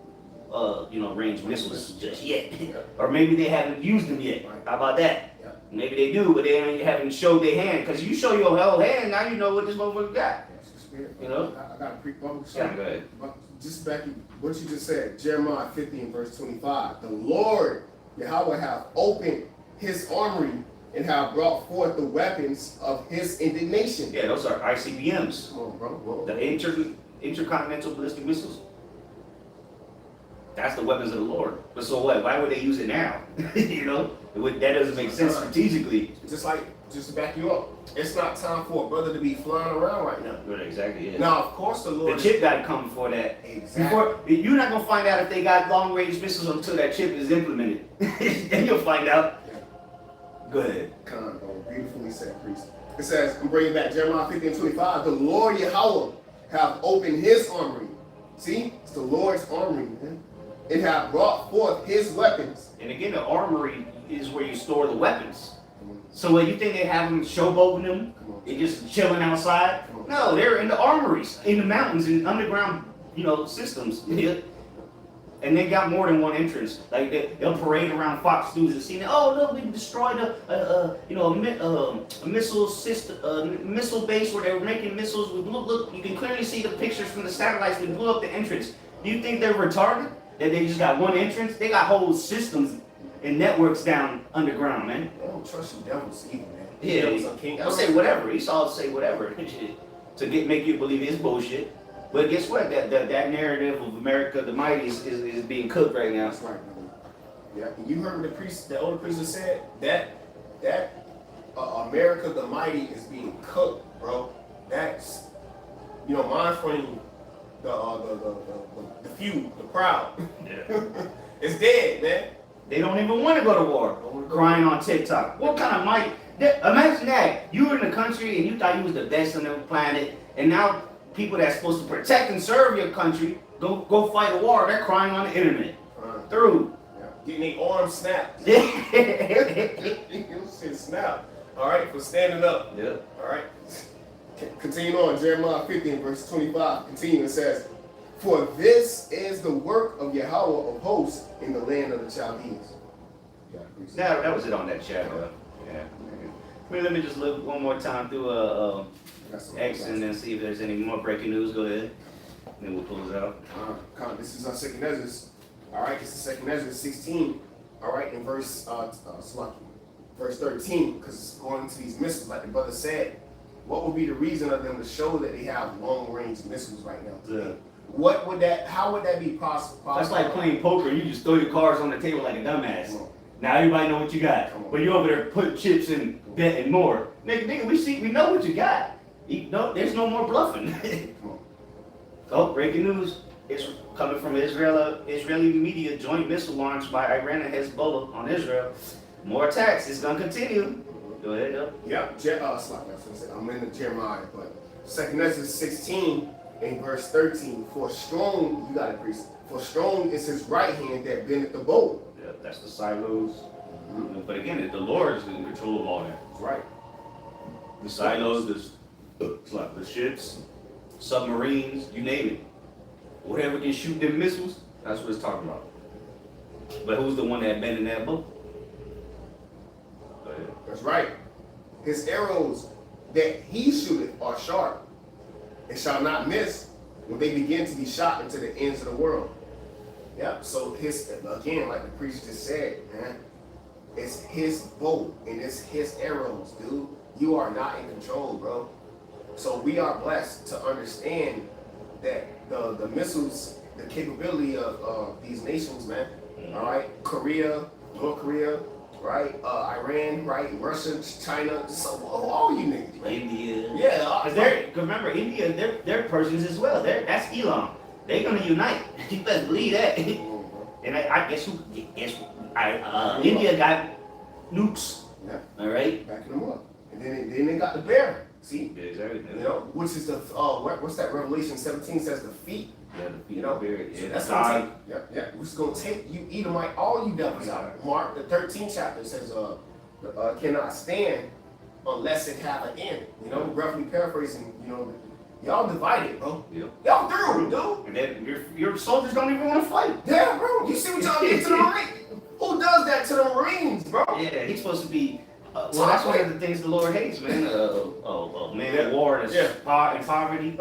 range missiles just yet, or maybe they haven't used them yet. How about that? Maybe they do, but they haven't showed their hand. Because you show your whole hand, now you know what this motherfucker got. I got a pre-bubble. Yeah, go ahead. Just back what you just said, Jeremiah 50 and verse 25. The Lord Yahweh have opened his armory and have brought forth the weapons of his indignation. Yeah, those are ICBMs. Come on, bro. Whoa. The intercontinental ballistic missiles. That's the weapons of the Lord. But so what? Why would they use it now? That doesn't make sense strategically. Just to back you up, it's not time for a brother to be flying around right now. Right, exactly. Yeah. Now, of course, the Lord. The chip got to come before that. Exactly. You're not gonna find out if they got long-range missiles until that chip is implemented. Then you'll find out. Go ahead. Con, bro. Beautifully said, priest. It says, I'm bringing back Jeremiah 50 and 25. The Lord Yahweh have opened his armory. See, it's the Lord's armory, man. And have brought forth his weapons. And again, the armory is where you store the weapons. So what, you think they have them showboating them? They just chilling outside? No, they're in the armories, in the mountains, in underground, systems. And they got more than one entrance. Like they'll parade around Fox News and see, oh look, we destroyed a missile system, missile base where they were making missiles. Look, you can clearly see the pictures from the satellites. We blew up the entrance. Do you think they're retarded? That they just got one entrance? They got whole systems and networks down underground, man. They don't trust the devil's evil, man. Yeah, they'll say whatever. Esau say whatever to make you believe it's bullshit. But guess what? That narrative of America the Mighty is being cooked right now. That's right, brother. Yeah, you heard what the older priest said? That America the Mighty is being cooked, bro. That's, mind frame, the few, the proud. Yeah. It's dead, man. They don't even want to go to war. Crying on TikTok. What kind of might? Imagine that. You were in the country and you thought you was the best on the planet, and now people that's supposed to protect and serve your country go fight a war. They're crying on the internet. Through. Yeah. Getting their arms snapped. Snap. All right, for standing up. Yeah. All right. Continue on. Jeremiah 50 and verse 25. Continue. It says, for this is the work of Yahweh of hosts in the land of the Chaldeans. Now that was it on that chat. Yeah. Let me just look one more time through X and then see if there's any more breaking news. Go ahead. Then we'll close out. This is our second Ezra. All right, this is second Ezra 16. All right, in verse 13, because it's going into these missiles, like the brother said. What would be the reason of them to show that they have long-range missiles right now? Yeah. How would that be possible? That's like playing poker. You just throw your cards on the table like a dumbass. Now everybody know what you got, but you over there putting chips and betting more. Nigga, we know what you got. There's no more bluffing. Oh, breaking news! It's coming from Israeli media. Joint missile launch by Iran and Hezbollah on Israel. More attacks. It's gonna continue. Go ahead, though. I'm in the Jeremiah, but second Ezra 16 in verse 13. For strong, you got it, priest. For strong is his right hand that bendeth the bow. Yeah, that's the silos. But again, the Lord is in control of all that. Right. The silos, the ships, submarines, you name it. Whatever can shoot them missiles, that's what it's talking about. But who's the one that abandoned that boat? Go ahead. That's right. His arrows that he shooteth are sharp, and shall not miss when they begin to be shot into the ends of the world. Yeah. So his, again, like the priest just said, man, it's his boat and it's his arrows, dude. You are not in control, bro. So we are blessed to understand that the missiles, the capability of these nations, man. All right, Korea, North Korea, right, Iran, right, Russia, China, so all you niggas, right? India. Yeah, Cause remember, India, they're Persians as well. That's Elon. They're gonna unite. You best believe that. And I guess India got nukes. Yeah. All right. Backing them up, and then they got the bear. See, Exactly. you know, which is the what's that? Revelation 17 says the feet. Yeah, You know, yeah, that's that's gonna God. take. Yeah. Which is gonna take you Edomite, all you devils out. Mark the 13th chapter says, cannot stand unless it have an end. You know, roughly paraphrasing. You know, y'all divided, bro. Yep. Y'all through, dude. And then your soldiers don't even want to fight. Yeah, bro. You see what y'all did to the Marines? Who does that to the Marines, bro? Yeah, he's supposed to be. Well, that's one of the things the Lord hates, man. Man of war that's in poverty.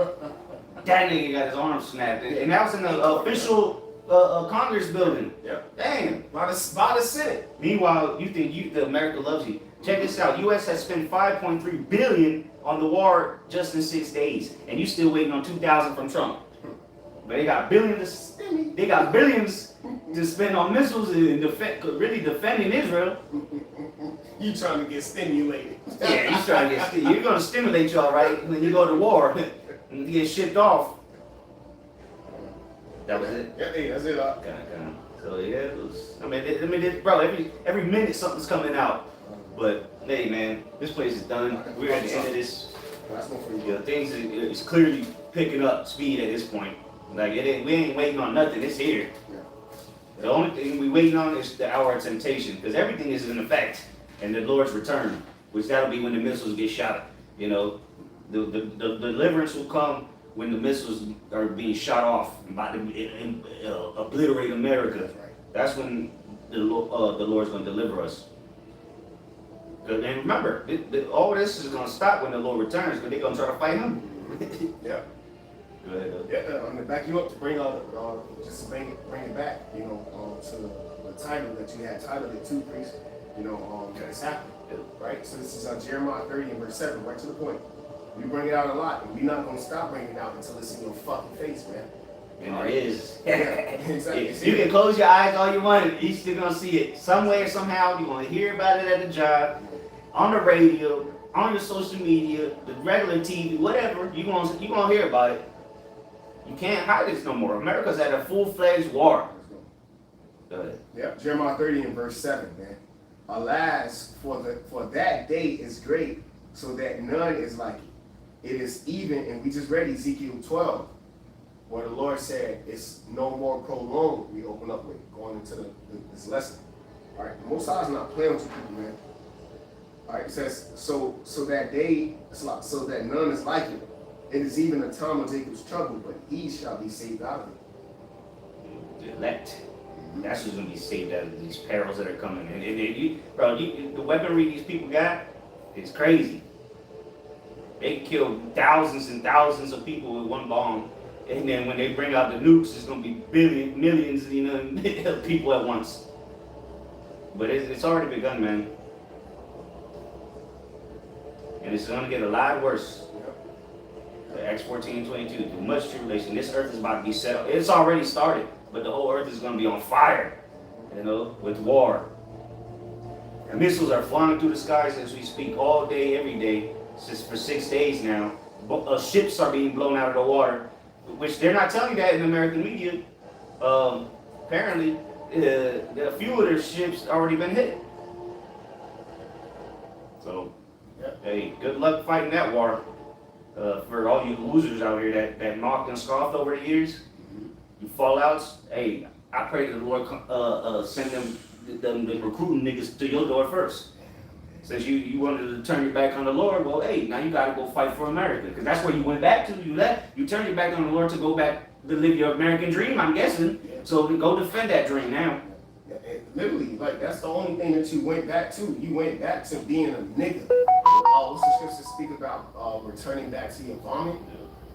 That nigga got his arm snapped, and that was in the official Congress building. Yeah. Damn. By the Senate. Meanwhile, you think the America loves you. Check this out. U.S. has spent $5.3 billion on the war just in 6 days, and you still waiting on 2,000 from Trump. But they got billions. They got billions to spend on missiles and really defending Israel. You trying to get stimulated? Yeah, he's trying to get. You're gonna stimulate y'all, right? When you go to war and you get shipped off. That was it. Yeah, hey, that's it. Kinda. So yeah, it was. I mean, bro. Every minute something's coming out. But hey, man, this place is done. We're at the end of this. That's one for you. You know, things is clearly picking up speed at this point. Like we ain't waiting on nothing. It's here. Yeah. The only thing we waiting on is the hour of temptation, because everything is in effect, and the Lord's return, which that'll be when the missiles get shot. You know, the deliverance will come when the missiles are being shot off and about to obliterate America. That's right. That's when the Lord's going to deliver us. And remember, all this is going to stop when the Lord returns, because they're going to try to fight him. Yeah. Go ahead, though. Yeah, I'm gonna back you up to bring just to bring it back, you know, to the title that you had titled it to, priest. You know, it's happening, right? So this is Jeremiah 30 and verse 7, right to the point. We bring it out a lot, and we're not gonna stop bringing it out until it's in your fucking face, man. And it is. Yeah, exactly. You can close your eyes all you want, you're still gonna see it. Some way or somehow, you're gonna hear about it at the job, on the radio, on your social media, the regular TV, whatever, you're gonna hear about it. You can't hide this no more. America's at a full-fledged war. Go ahead. Yeah, Jeremiah 30 and verse 7, man. Alas, for that day is great, so that none is like it. It is even, and we just read Ezekiel 12, where the Lord said it's no more prolonged. We open up with going into this lesson. All right, the Most High is not playing with you people, man. All right, it says so that day, so that none is like it. It is even a time of Jacob's trouble, but he shall be saved out of it. The elect. That's who's gonna be saved out of these perils that are coming. And the weaponry these people got is crazy. They kill thousands and thousands of people with one bomb, and then when they bring out the nukes, it's gonna be millions, you know, of people at once. But it's already begun, man, and it's gonna get a lot worse. Acts 14:22, through much tribulation, this earth is about to be set. It's already started, but the whole earth is going to be on fire, you know, with war. And missiles are flying through the skies as we speak all day, every day, since for 6 days now. Ships are being blown out of the water, which they're not telling you that in American media. Apparently, a few of their ships already been hit. So, hey, good luck fighting that war. For all you losers out here that mocked and scoffed over the years, you fallouts, hey, I pray that the Lord send them them recruiting niggas to your door first. Since you wanted to turn your back on the Lord, well, hey, now you gotta go fight for America. Because that's where you went back to. You turned your back on the Lord to go back to live your American dream, I'm guessing. So go defend that dream now. Literally, like, that's the only thing that you went back to. You went back to being a nigga. What's the scripture speak about returning back to your vomit?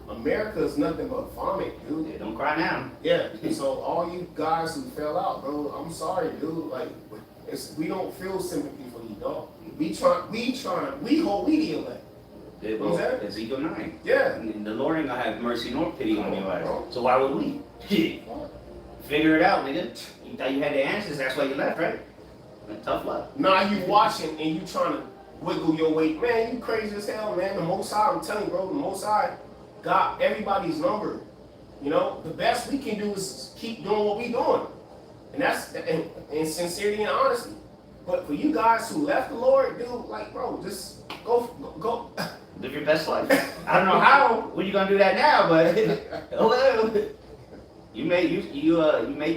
America is nothing but vomit, dude. Yeah, don't cry now. Yeah, so all you guys who fell out, bro, I'm sorry, dude. Like, we don't feel sympathy for you, dog. We the elect. Yeah, well, Ezekiel 9. Yeah. And the Lord ain't gonna have mercy nor pity on your ass. So why would we? Figure it out, nigga. You thought you had the answers, that's why you left, right? Tough luck. Now you watching and you trying to wiggle your way. Man, you crazy as hell, man. The Most High, I'm telling you, bro, the Most High got everybody's number. You know, the best we can do is keep doing what we doing. And that's in sincerity and honesty. But for you guys who left the Lord, dude, like, bro, just go. Live your best life. I don't know how. When you gonna do that now? But oh well. You made your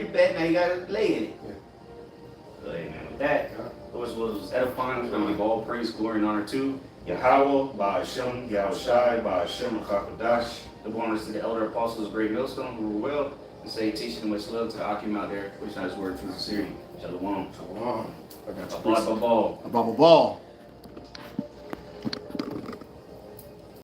bed. Now you gotta lay in it. So, hey, man, with that, was edifying. We're gonna give all praise, glory, and honor to Yahweh, Ba'ashem, Yahushai, Ba'ashem, Chakadash. The bonus to the elder apostles, great millstone, who were well, and say, teaching them much love to the Akim out there, which not his word, true sincerity. Shalom. Shalom. Ball. Ball.